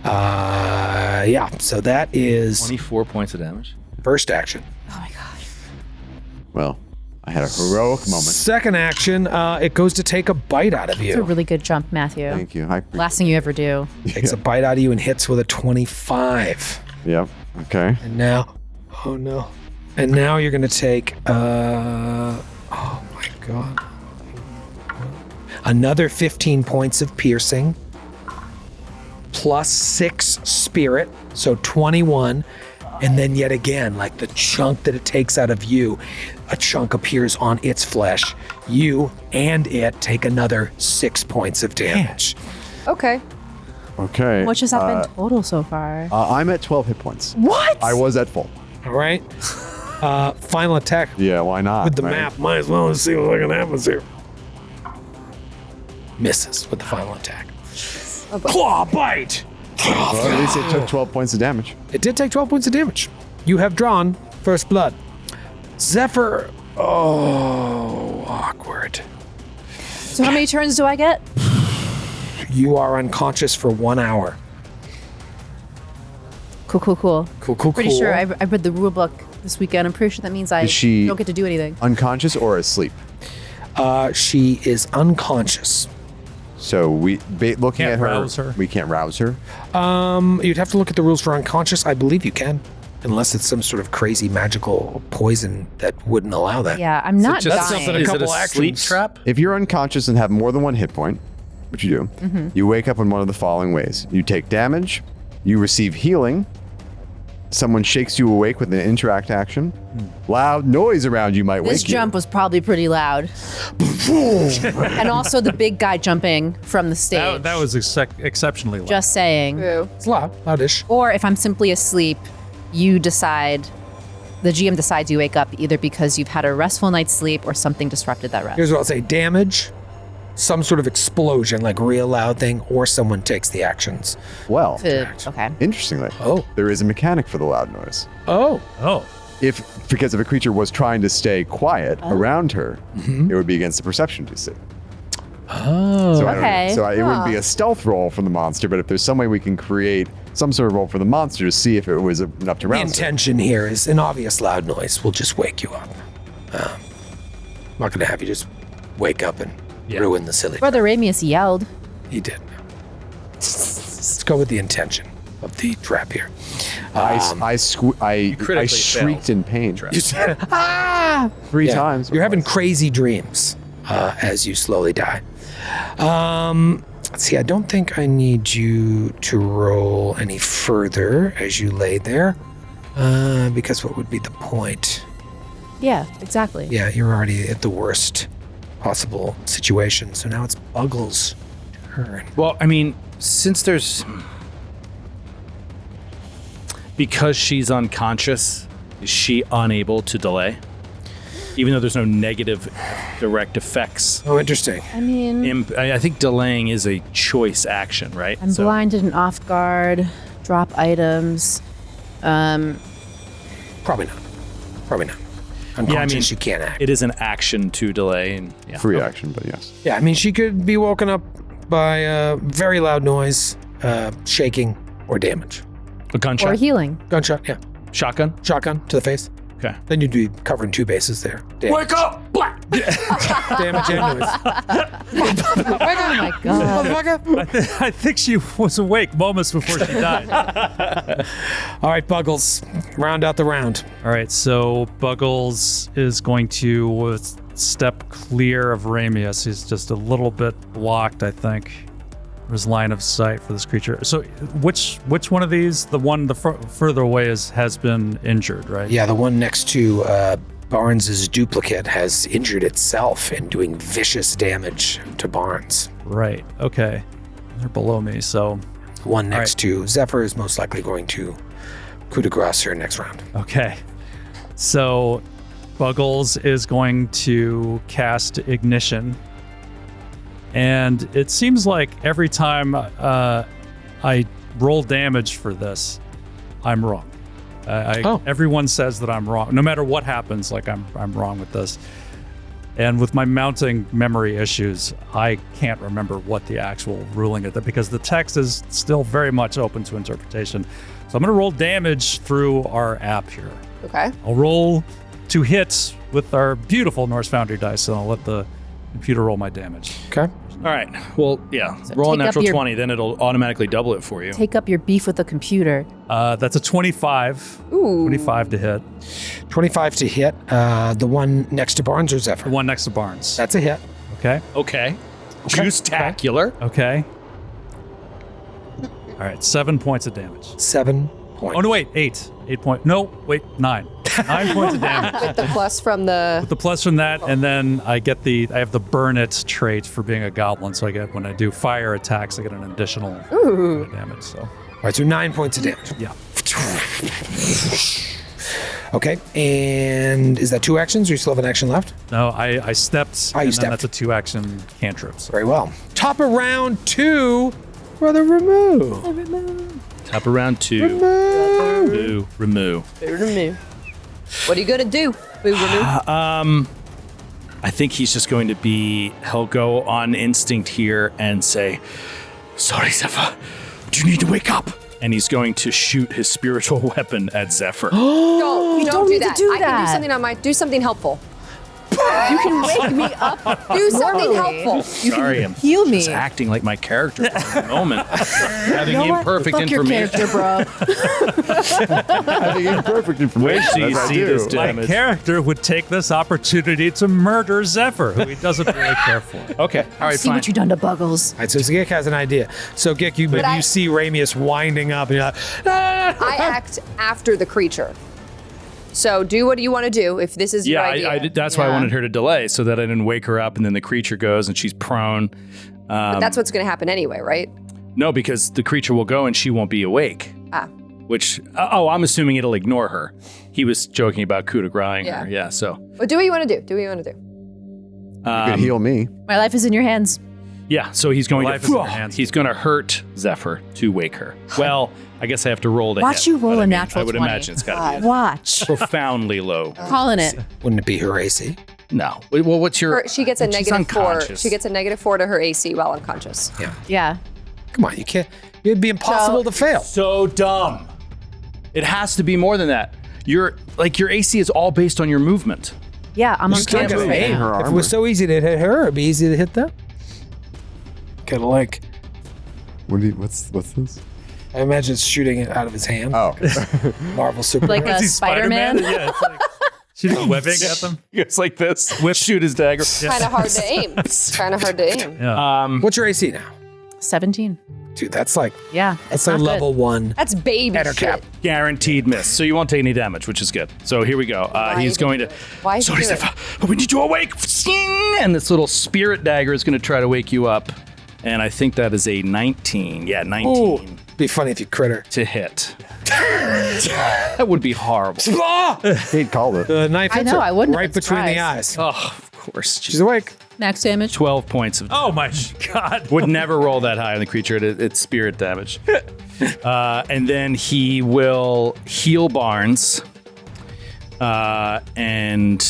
Yeah, so that is 24 points of damage. first action. Well, I had a heroic moment. Second action, it goes to take a bite out of It's a you. really good jump, Matthew. Thank you. I appreciate Last thing you ever do. Takes a bite out of you and hits with a 25. Yep. Okay. And now, oh no. And now you're going to take, oh my God. Another 15 points of piercing, plus 6 spirit, so 21. And then yet again, like the chunk that it takes out of you, a chunk appears on its flesh. You and it take another 6 points of damage. Okay. Okay. What just happened total so far? I'm at 12 hit points. What? I was at full. All right. Final attack Yeah, why not? with the right? map. Might as well see what fucking happens here. Misses with the final attack. Claw bite. Well, at least it took 12 points of damage. It did take 12 points of damage. You have drawn first blood. Zephyr. Oh, awkward. So how many turns do I get? You are unconscious for 1 hour. Cool. Cool. Pretty sure I read the rule book this weekend. I'm pretty sure that means I Is she- don't get to do anything. Unconscious or asleep? She is unconscious. So looking Can't at her, rouse her. we can't rouse her. You'd have to look at the rules for unconscious. I believe you can, unless it's some sort of crazy magical poison that wouldn't allow that. Yeah, I'm not Just dying. something is it couple a sleep actions. trap? If you're unconscious and have more than 1 hit point, which you do, Mm-hmm. you wake up in one of the following ways. You take damage, you receive healing, someone shakes you awake with an interact action, loud noise around you might This wake you. jump was probably pretty loud. And also the big guy jumping from the stage. That was exceptionally loud. Just saying. True. It's loudish. Or if I'm simply asleep, the GM decides you wake up either because you've had a restful night's sleep or something disrupted that rest. Here's what I'll say: damage, some sort of explosion, like real loud thing, or someone takes the actions. Well, Okay. interestingly, Oh. there is a mechanic for the loud noise. Oh. Because if a creature was trying to stay quiet around her, it would be against the perception DC. Oh. So, Okay. it wouldn't be a stealth roll from the monster, but if there's some way we can create some sort of roll for the monster to see if it was enough to The rouse it. intention here is an obvious loud noise will just wake you up. I'm not going to have you just wake up and ruin the silly. Brother Ramius yelled. He did. Let's go with the intention of the trap here. I critically shrieked in pain. You said, 3 Yeah, times. You're having crazy dreams as you slowly die. Let's see, I don't think I need you to roll any further as you lay there, because what would be the point? Yeah, exactly. Yeah, you're already at the worst possible situation, so now it's Buggles' turn. Well, I mean, because she's unconscious, is she unable to delay? Even though there's no negative direct effects. Oh, interesting. I mean, I think delaying is a choice action, right? I'm blinded and off guard, drop items. Probably not. Unconscious, mean, you can't act. It is an action to delay. And Free action, but yes. Yeah, I mean, she could be woken up by a very loud noise, shaking, or damage. A gunshot? Or healing. Gunshot, yeah. Shotgun? Shotgun to the face. Okay. Then you'd be covering 2 bases there. Damage. Wake up! Black! Damage and noise. Oh my god. I think she was awake moments before she died. All right, Buggles, round out the round. All right, so Buggles is going to step clear of Ramius. He's just a little bit blocked, I think. There's line of sight for this creature. So which one of these? The one further away has been injured, right? Yeah, the one next to Barnes's duplicate has injured itself and doing vicious damage to Barnes. Right. Okay. They're below me, so. One next to Zephyr is most likely going to coup de grace her next round. Okay. So Buggles is going to cast Ignition. And it seems like every time I roll damage for this, I'm wrong. Everyone says that I'm wrong. No matter what happens, like I'm wrong with this. And with my mounting memory issues, I can't remember what the actual ruling is, because the text is still very much open to interpretation. So I'm going to roll damage through our app here. Okay. I'll roll 2 hits with our beautiful Norse Foundry dice, and I'll let the computer roll my damage. Okay. All right. Well, yeah. So Roll a take up natural your- 20, then it'll automatically double it for you. Take up your beef with the computer. That's a 25. Ooh. 25 to hit. 25 to hit. The one next to Barnes or The Zephyr? one next to Barnes. That's a hit. Okay. Okay. Juice-tacular. Okay. All right. 7 points of damage. 7 points. Oh, no, wait. 8. 8 points. No, wait. 9. 9 points of damage. With the plus from the. With the plus from that, and then I have the burn it trait for being a goblin, so I get, when I do fire attacks, I get an additional damage, so. All right, so 9 points of damage. Yeah. Okay, and is that 2 actions, or you still have an action left? No, I stepped, you and stepped. then that's a 2-action cantrip. So. Very well. Top of round 2, Brother Remove. Top of round 2. Remove. What are you gonna do, Boo Remove? I think he's just going to he'll go on instinct here and say, "Sorry, Zephyr, do you need to wake up?" And he's going to shoot his spiritual weapon at Zephyr. Don't do need to that. do I can that. do something do something helpful. You can wake me up. Do something normally. helpful. Sorry, I'm Heal me. just acting like my character for the moment. Having You know what? imperfect Fuck your information. character, bro. Having imperfect information. Wait till you as I see do. this My damage. character would take this opportunity to murder Zephyr, who he doesn't really care for. Okay, all right, See fine. what you done to Buggles. All right, so Gick has an idea. So Gick, you see Ramius winding up, and you're like, "Ah!" I act after the creature. So do what you want to do if this is your Yeah, idea. that's why I wanted her to delay, so that I didn't wake her up, and then the creature goes and she's prone. But that's what's going to happen anyway, right? No, because the creature will go and she won't be awake. Ah. Which, I'm assuming it'll ignore her. He was joking about coup de grace Yeah. her. Yeah, so. But do what you want to do. Do what you want to do. You could heal me. My life is in your hands. Yeah, so he's going Life is in your hands. he's going to hurt Zephyr to wake her. Well, I guess I have to roll to Watch hit, you roll but a I mean, natural I would 20. imagine it's got to be Watch. profoundly low. Calling it. Wouldn't it be her AC? No. Well, what's your? She gets a she's negative 4. unconscious. She gets a negative 4 to her AC while unconscious. Yeah. Come on, you can't. It'd be impossible to fail. So dumb. It has to be more than that. Your AC is all based on your movement. Yeah, I'm Still unconscious gotta right aim. now. Her If it armor. was so easy to hit her, it'd be easy to hit them. Gotta What's this? I imagine it's shooting it out of his hand. Oh. Marvel Super. Like a Spider-Man. Yeah, it's like shooting webbing at them. It's like this. Whip, shoot his dagger. Kind of hard to aim. Kind of hard to aim. Yeah. What's your AC now? 17. Dude, that's like Yeah. that's it's like not good. level 1. That's baby Enter shit. cap. Guaranteed miss. So you won't take any damage, which is good. So here we go. He's going to. Why is he Sorry, doing it? Zephyr. We need you awake. And this little spirit dagger is going to try to wake you up. And I think that is a 19. Yeah, 19 Ooh, be funny if you crit her. to hit. That would be horrible. Kate called it. The knife I hits know, her I wouldn't right have been between the surprised. eyes. Oh, of course. She's awake. Max damage. 12 points of Oh my God. Would never roll that high on the creature. It's spirit damage. And then he will heal Barnes. And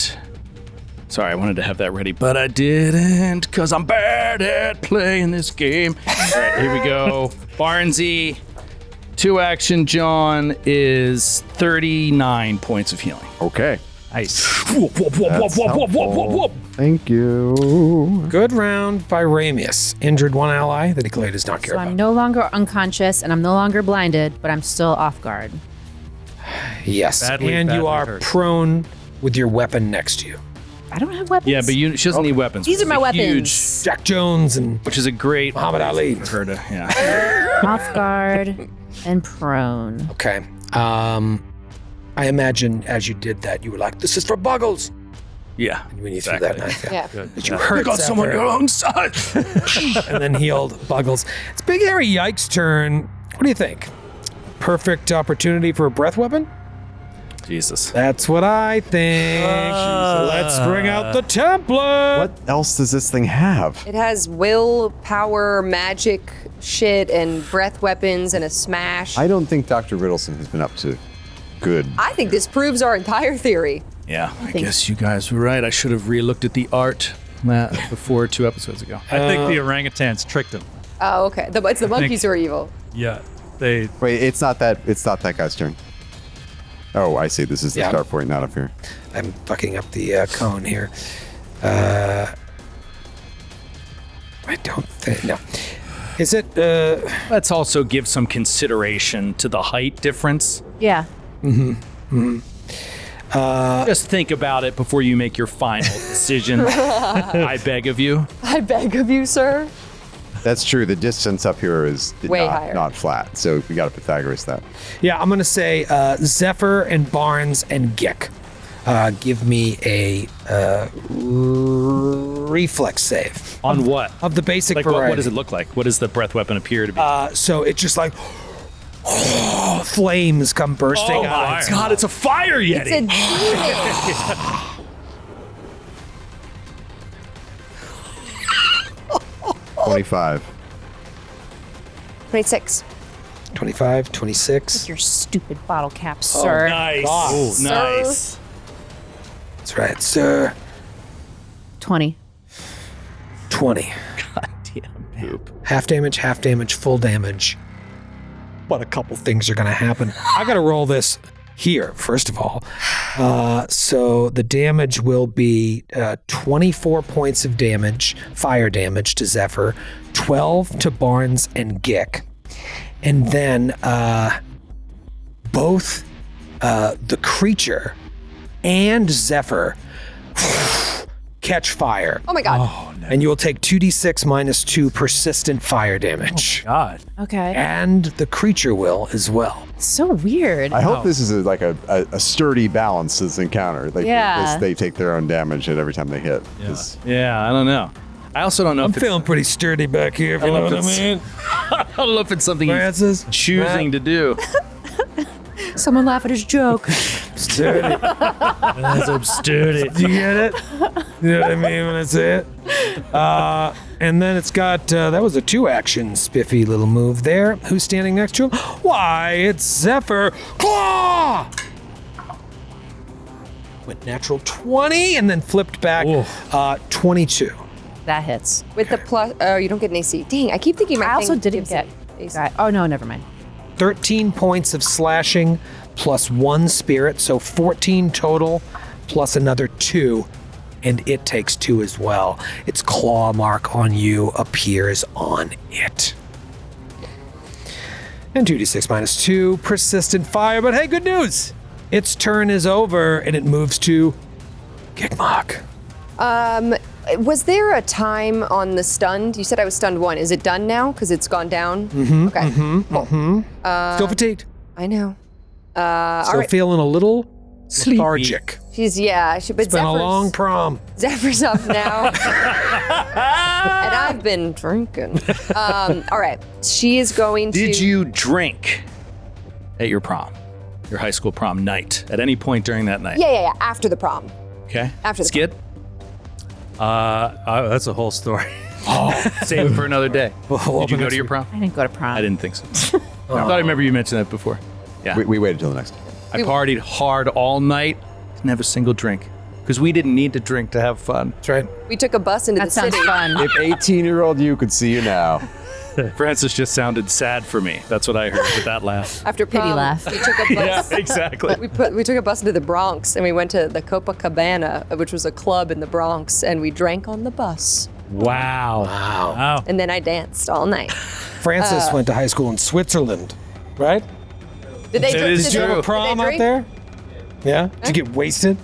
sorry, I wanted to have that ready, but I didn't because I'm bad at playing this game. All right, here we go. Barnesy, 2 action John is 39 points of healing. Okay. Nice. That's helpful. Thank you. Good round by Ramius. Injured one ally that he clearly does not care So about. I'm no longer unconscious and I'm no longer blinded, but I'm still off guard. Yes, Badly, and you badly are hurt. prone with your weapon next to you. I don't have weapons. Yeah, but she doesn't need weapons. These which are my is a weapons. huge- Jack Jones and which is a great Muhammad Ali. for her to, yeah. Off guard and prone. Okay. I imagine as you did that, you were like, "This is for Buggles." Yeah. When you threw that knife, Yeah. Did you hurt someone alongside. and then healed Buggles? It's Big Hairy Yike's turn. What do you think? Perfect opportunity for a breath weapon? Jesus. That's what I think. So let's bring out the template. What else does this thing have? It has will, power, magic shit, and breath weapons, and a smash. I don't think Dr. Ritalson has been up to good. I think this proves our entire theory. Yeah, I guess you guys were right. I should have re-looked at the art before 2 episodes ago. I think the orangutans tricked him. Oh, okay. It's the monkeys who are evil. Yeah. They. Wait, it's not that guy's turn. Oh, I see. This is the Yeah. start point, not up here. I'm fucking up the cone here. I don't think. No. Is it? Let's also give some consideration to the height difference. Yeah. Just think about it before you make your final decision. I beg of you. I beg of you, sir. That's true. The distance up here is Way higher. not flat. So we got to Pythagoras that. Yeah, I'm gonna say Zephyr and Barnes and Gick. Give me a reflex save On what? of the basic Like, variety. what does it look like? What does the breath weapon appear to be? So it's just like flames come bursting oh out. my God, it's a fire yeti. It's a demon. 25. 26. 25, 26. Your stupid bottle cap, sir. Nice. God. Oh, Sir. nice. That's right, sir. 20. 20. Damn poop. Half damage, full damage. But a couple things are going to happen. I got to roll this here, first of all. So the damage will be 24 points of damage, fire damage to Zephyr, 12 to Barnes and Gick. And then both the creature and Zephyr catch fire. Oh my god. And you will take 2d6 minus 2 persistent fire damage. God. Okay. And the creature will as well. So weird. I hope this is a sturdy balance to this encounter. Like, Yeah. they take their own damage at every time they hit. 'Cause Yeah, I don't know. I also don't know I'm if it's, feeling pretty sturdy back here, if you know what I mean. I don't know if it's something he's Francis? choosing to do. Someone laugh at his joke. Sturdy. I'm sturdy. Do you get it? You know what I mean when I say it? And then it's got, that was a 2-action spiffy little move there. Who's standing next to him? Why, it's Zephyr. Claw! Went natural 20 and then flipped back 22. That hits. With the plus, oh, you don't get an AC. Dang, I keep thinking my I also thing didn't gives get. an AC. Oh no, never mind. 13 points of slashing plus 1 spirit, so 14 total plus another 2, and it takes 2 as well. Its claw mark on you appears on it. And 2d6 minus 2, persistent fire, but hey, good news! Its turn is over, and it moves to Gigmok. Was there a time on the stunned? You said I was stunned 1. Is it done now? Because it's gone down? Okay. Still fatigued. I know. Still all right. feeling a little lethargic. But It's been a long prom. Zephyr's up now. And I've been drinking. All right. She is going to. Did you drink at your prom, your high school prom night, at any point during that night? Yeah. After the prom. Okay. After the Skid? That's a whole story. Save it for another day. We'll Did you open go next to your week. prom? I didn't go to prom. I didn't think so. I thought I remember you mentioned that before. Yeah. we waited till the next. I partied hard all night. Didn't have a single drink. because we didn't need to drink to have fun. That's right. We took a bus into That the sounds city. fun. If 18-year-old you could see you now. Francis just sounded sad for me. That's what I heard with that laugh. After Pity prom, laugh. we took a bus. Yeah, exactly. We took a bus into the Bronx and we went to the Copacabana, which was a club in the Bronx, and we drank on the bus. Wow. Wow. And then I danced all night. Francis went to high school in Switzerland, right? Did they It drink? is Did you have a true. prom out there? Yeah? Did you get wasted?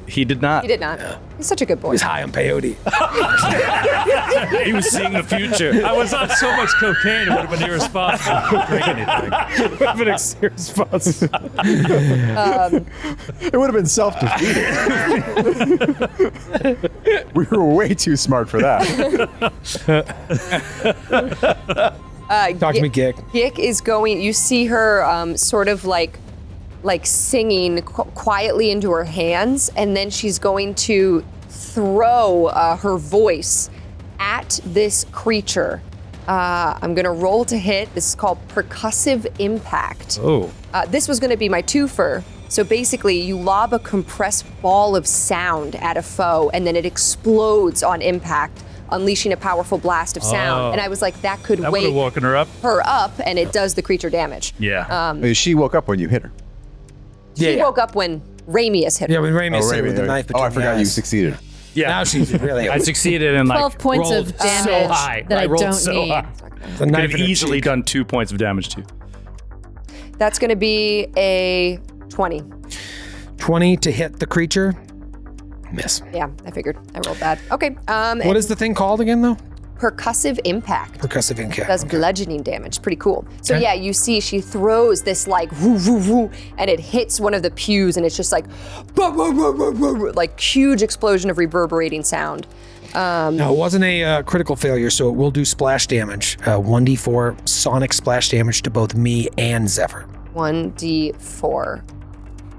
He did not. He did not. He's such a good He boy. was high on peyote. He was seeing the future. I was on so much cocaine, it would have been irresponsible to drink anything. Would have been irresponsible. It would have been self-defeating. We were way too smart for that. Talk to me, Gik. Gik is going. You see her sort of like singing quietly into her hands, and then she's going to throw her voice at this creature. I'm gonna roll to hit. This is called percussive impact. Oh. This was gonna be my twofer. So basically, you lob a compressed ball of sound at a foe, and then it explodes on impact, unleashing a powerful blast of sound. Oh. And I was like, that could That would have wake woken her up. her up, and it does the creature damage. Yeah. She woke up when you hit her. She woke up when Ramius hit her. Yeah, when Raimi hit Raimi, with the there- knife Oh, between I forgot the you eyes. succeeded. Yeah. Now she's really. I succeeded in 12 points rolled of damage so high. that I rolled don't so need. high. The Could knife have in her easily cheek. done 2 points of damage to you. That's going to be a 20. 20 to hit the creature. Miss. Yeah, I figured. I rolled bad. Okay. What is the thing called again, though? Percussive impact. Percussive impact. Does bludgeoning damage. Pretty cool. So yeah, you see she throws this like woo woo woo, and it hits one of the pews, and it's just like like huge explosion of reverberating sound. No, it wasn't a critical failure, so it will do splash damage. 1d4 sonic splash damage to both me and Zephyr. 1d4.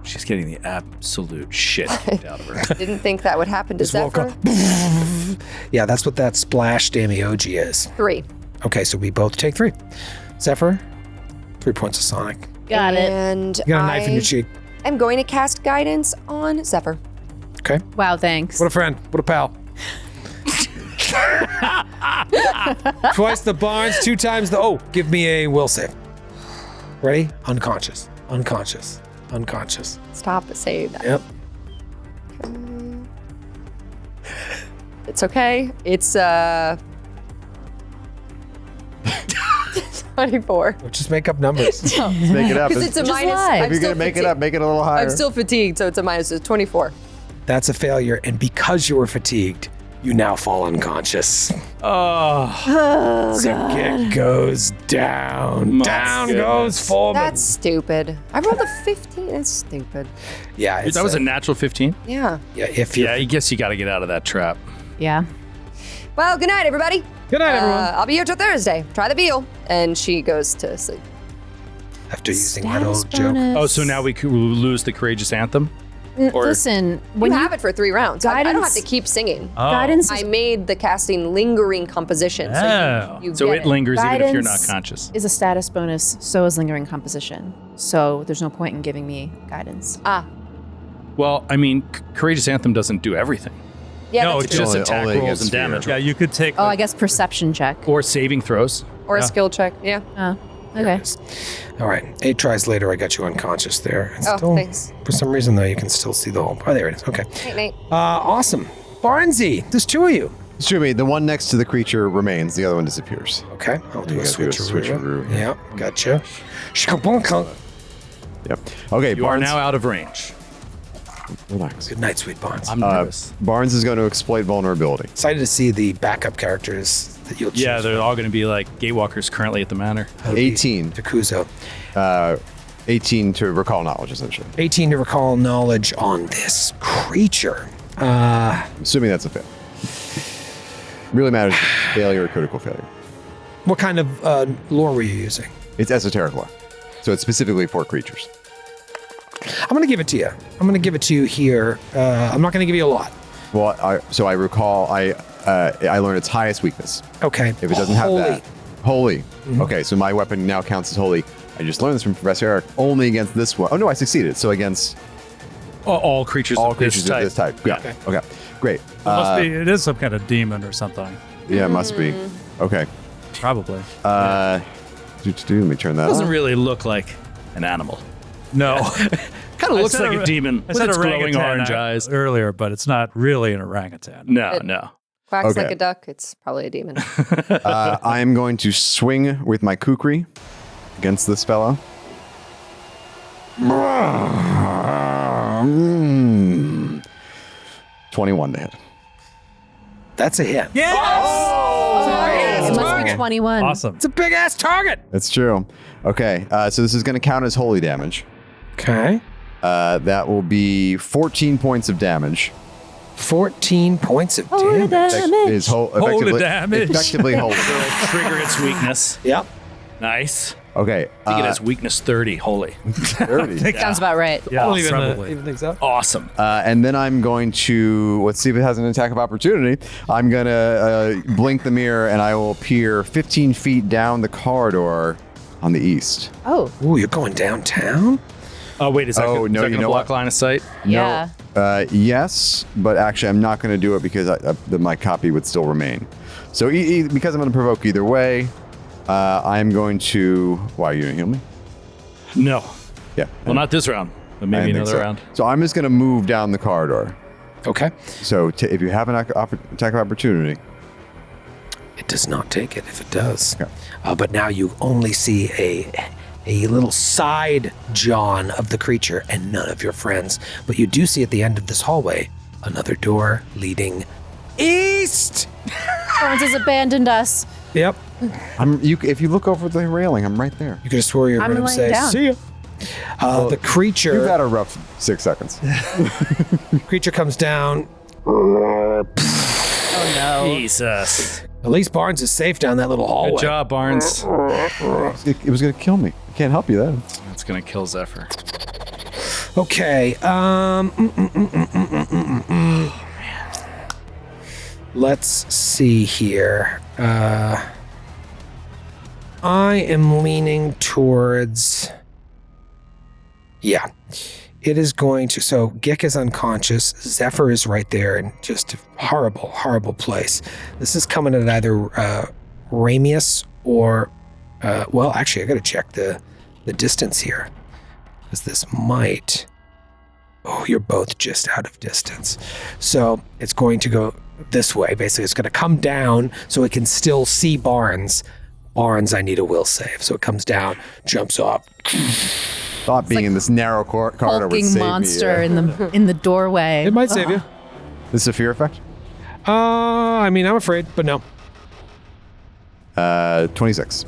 She's getting the absolute shit kicked out of her. Didn't think that would happen to Just woke Zephyr. up. Yeah, that's what that splash damagogy is. 3. Okay, so we both take 3. Zephyr, 3 points of sonic. Got it. And You got a knife in your cheek. I'm going to cast guidance on Zephyr. Okay. Wow, thanks. What a friend. What a pal. Twice the Barnes, 2 times the... Oh, give me a will save. Ready? Unconscious. Unconscious. Unconscious. Stop saying that. Yep. It's okay. It's 24. Just make up numbers. Make it up. Because it's a Just minus. lie. I'm If you're still gonna make it fatigued. up, make it a little higher. I'm still fatigued, so it's a minus. It's 24. That's a failure, and because you were fatigued, you now fall unconscious. Oh, So it goes down. Down goes Foreman. That's stupid. I rolled a 15. That's stupid. Yeah, it's that was a natural 15? Yeah. yeah. If you Yeah, I guess you got to get out of that trap. Yeah. Well, good night, everybody. good night, everyone. I'll be here till Thursday. Try the veal. And she goes to sleep. After using that Status old joke. bonus. Oh, so now we could lose the Courageous Anthem? Or Listen, You when have it for 3 rounds. I don't have Guidance- to keep singing. guidance I is, made the casting lingering composition. So Oh. you so get it lingers even if you're not Guidance conscious. is a status bonus, so is lingering composition. So there's no point in giving me guidance. Well, I mean, Courageous Anthem doesn't do everything. Yeah, No, that's it's true. Just Only- attack only rolls against and fear. damage. Yeah, you could take. Oh, I guess perception check. Or saving throws. Or a skill check. Yeah. Oh, okay. All right. 8 tries later, I got you unconscious there. And Oh, still, thanks. For some reason, though, you can still see the whole. Oh, there it is. Okay. Night, night. Awesome. Barnesy, there's 2 of you. It's true, the one next to the creature remains. The other one disappears. Okay. I'll do You a gotta do a switcheroo. switcheroo. Yeah. Gotcha. Shkabunka. Yep. Okay, You are Barnes. now out of range. Relax. Good night, sweet Barnes. I'm nervous. Barnes is going to exploit vulnerability. Excited to see the backup characters that you'll choose. Yeah, they're all going to be like Gatewalkers currently at the manor. 18. Takuzo. 18 to recall knowledge, essentially. 18 to recall knowledge on this creature. Assuming that's a fail. Really matters if it's failure or critical failure. What kind of lore were you using? It's esoteric lore. So it's specifically for creatures. I'm going to give it to you. I'm going to give it to you here. I'm not going to give you a lot. Well, I recall I learned its highest weakness. Okay. If it doesn't have Holy. that. Holy. Okay, so my weapon now counts as holy. I just learned this from Professor Eric only against this one. Oh no, I succeeded. So against All creatures All of creatures this type. of this type. Yeah. Okay. Great. It is some kind of demon or something. Yeah, it must be. Okay. Probably. Let me turn that Doesn't on. really look like an animal. No. Kind of looks like a demon I with said its glowing orangutan orange eyes. earlier, but it's not really an orangutan. No. Quacks Okay. like a duck. It's probably a demon. I am going to swing with my kukri against this fellow. 21 to hit. That's a hit. It must be 21. Awesome. It's a big ass target. That's true. Okay, so this is going to count as holy damage. Okay. That will be 14 points of damage. 14 points of Holy damage. damage. Is Holy damage. Effectively holy. Trigger its weakness. Yep. Nice. Okay. I think it has weakness 30. Holy. 30. Sounds about right. Yeah, Well, probably. even think so. Awesome. And then I'm going to, let's see if it has an attack of opportunity. I'm going to blink the mirror and I will appear 15 feet down the corridor on the east. Oh, Ooh, you're going downtown? Oh, wait. Is that, Oh, is no, that you going to know block what? line of sight? yeah. Yes, but actually I'm not going to do it because my copy would still remain. So because I'm going to provoke either way, I'm going to... Why, you going to heal me? No. Yeah. Well, not this round, but I maybe think another so. round. So I'm just going to move down the corridor. Okay. So if you have an attack of opportunity... It does not take it if it does. Okay. But now you only see a little side John of the creature and none of your friends. But you do see at the end of this hallway another door leading east. Barnes has abandoned us. Yep. If you look over the railing, I'm right there. You could just swore your I'm room laying say, down. see ya. The creature You've had a rough 6 seconds. creature comes down. Oh no. Jesus. At least Barnes is safe down that little hallway. Good job, Barnes. It was going to kill me. I can't help you then. That's going to kill Zephyr. Okay. Let's see here. I am leaning towards. Yeah. It is going to. So Gick is unconscious. Zephyr is right there in just a horrible, horrible place. This is coming at either Ramius or. Well, actually, I got to check the distance here. Because this might. Oh, you're both just out of distance. So it's going to go this way. Basically, it's going to come down so it can still see Barnes. Barnes, I need a will save. So it comes down, jumps up. Thought being in this narrow corridor would Hulking save monster me. in the doorway. It might save you. This is a fear effect? I mean, I'm afraid, but no. 26.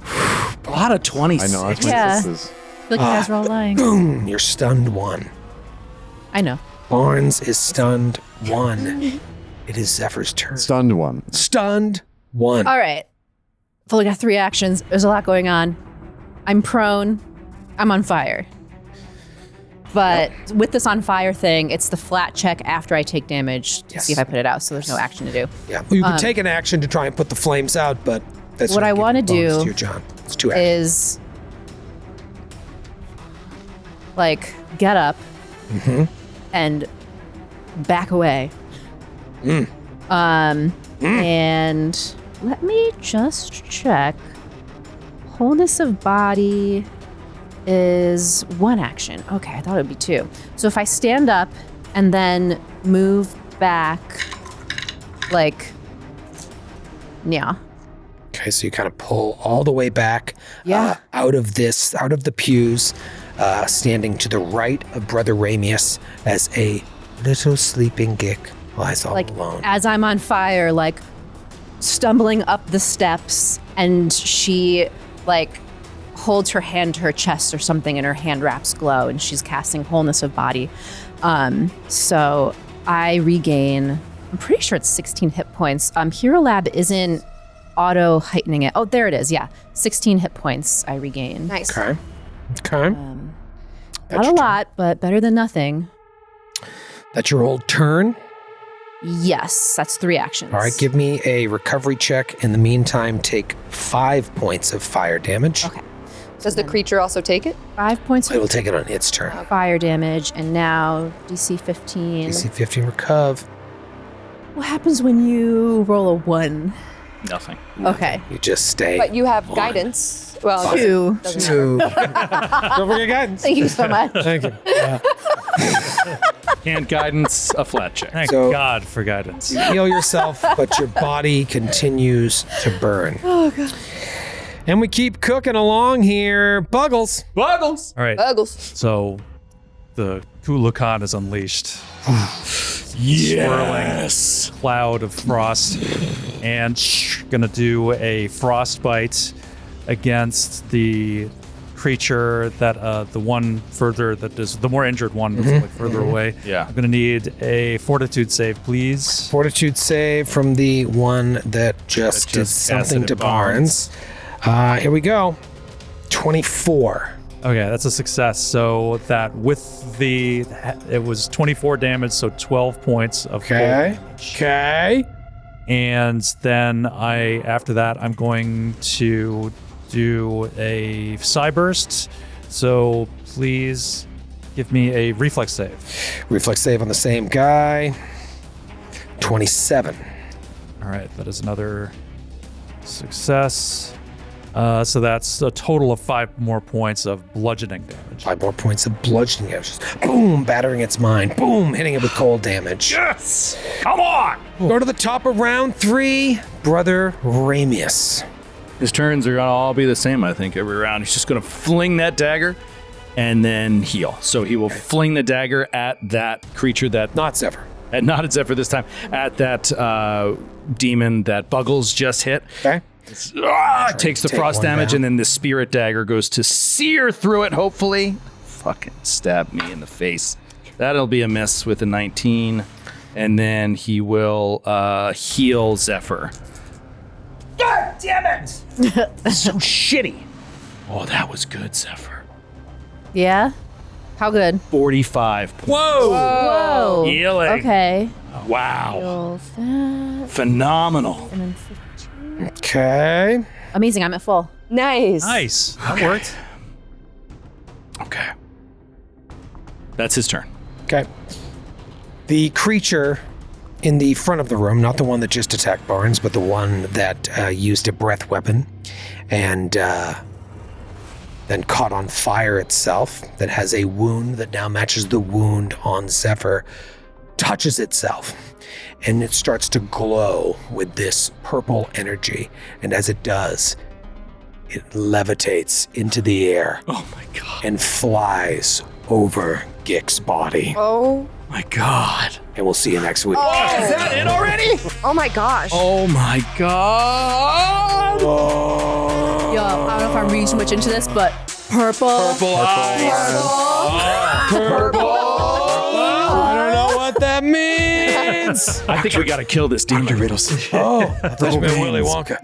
A lot of 26. I know. That's Yeah. this is. I feel like you guys are all lying. Boom, you're stunned 1. I know. Barnes is stunned 1. It is Zephyr's turn. Stunned 1. Stunned 1. All right. I've only got 3 actions. There's a lot going on. I'm prone. I'm on fire. But with this on fire thing, it's the flat check after I take damage to see if I put it out. So there's no action to do. Yeah. Well, you could take an action to try and put the flames out, but that's What I gonna wanna give bonus do to you, John. It's 2 actions. Is like get up and back away. And let me just check. Wholeness of body is 1 action. Okay, I thought it would be 2. So if I stand up and then move back, like, yeah. Okay, so you kind of pull all the way back Yeah. out of the pews, standing to the right of Brother Ramius as a little sleeping Gick lies all Like alone. as I'm on fire, like stumbling up the steps, and she like holds her hand to her chest or something, and her hand wraps glow, and she's casting wholeness of body. So I regain. I'm pretty sure it's 16 hit points. Hero Lab isn't auto heightening it. Oh, there it is. Yeah, 16 hit points I regain. Nice. Okay. Okay. Not a lot, but better than nothing. That's your old turn. Yes, that's 3 actions. All right, give me a recovery check. In the meantime, take 5 points of fire damage. Okay. Does the creature also take it? 5 points It will take it on its turn. of fire damage, and now DC 15. DC 15 recov. What happens when you roll a 1? Nothing. Okay. You just stay. But you have guidance. Well, 2. doesn't matter. Don't forget guidance. Thank you so much. Thank you. Can't guidance a flat check. Thank So- God for guidance. You heal yourself, but your body continues to burn. Oh, God. And we keep cooking along here. Buggles. Buggles. All right. Buggles. So the Kulakan is unleashed. Yes. Swirling cloud of frost. And gonna do a frostbite against the creature that the one further that is the more injured one that's like further away. Yeah. I'm gonna need a fortitude save, please. Fortitude save from the one that just did something casted to at Barnes. Barnes. Here we go. 24. Okay, that's a success. So that with it was 24 damage, so 12 points of cold damage. Okay. And then after that, I'm going to do a psi burst. So please give me a reflex save. Reflex save on the same guy. 27. All right, that is another success. So that's a total of 5 more points of bludgeoning damage. 5 more points of bludgeoning damage. Boom, battering its mind. Boom, hitting it with cold damage. Yes. Come on. Go to the top of round 3, Brother Ramius. His turns are gonna all be the same, I think, every round. He's just gonna fling that dagger and then heal. So he will fling the dagger at that creature that Not Zephyr. not at Zephyr this time, at that demon that Buggles just hit. Okay. Takes the take frost one damage, down. and then the spirit dagger goes to sear through it, hopefully. Fucking stab me in the face. That'll be a miss with a 19. And then he will heal Zephyr. God damn it! So shitty. Oh, that was good, Zephyr. Yeah? How good? 45 points. Whoa. Healing. Okay. Wow. Roll that. Phenomenal. And then 15. Okay. Amazing. I'm at full. Nice. Nice. That worked. Okay. That's his turn. Okay. The creature in the front of the room, not the one that just attacked Barnes, but the one that used a breath weapon and then caught on fire itself, that has a wound that now matches the wound on Zephyr, touches itself, and it starts to glow with this purple energy. And as it does, it levitates into the air. Oh my god. And flies over Gick's body. Oh. My god. And we'll see you next week. Is that it already? Oh my gosh. Oh my god. Yo, I don't know if I'm reading too much into this, but purple. Purple eyes. Purple. I don't know what that means. I think we gotta kill this demon. Ritalson. Oh, I thought you meant Willy Wonka.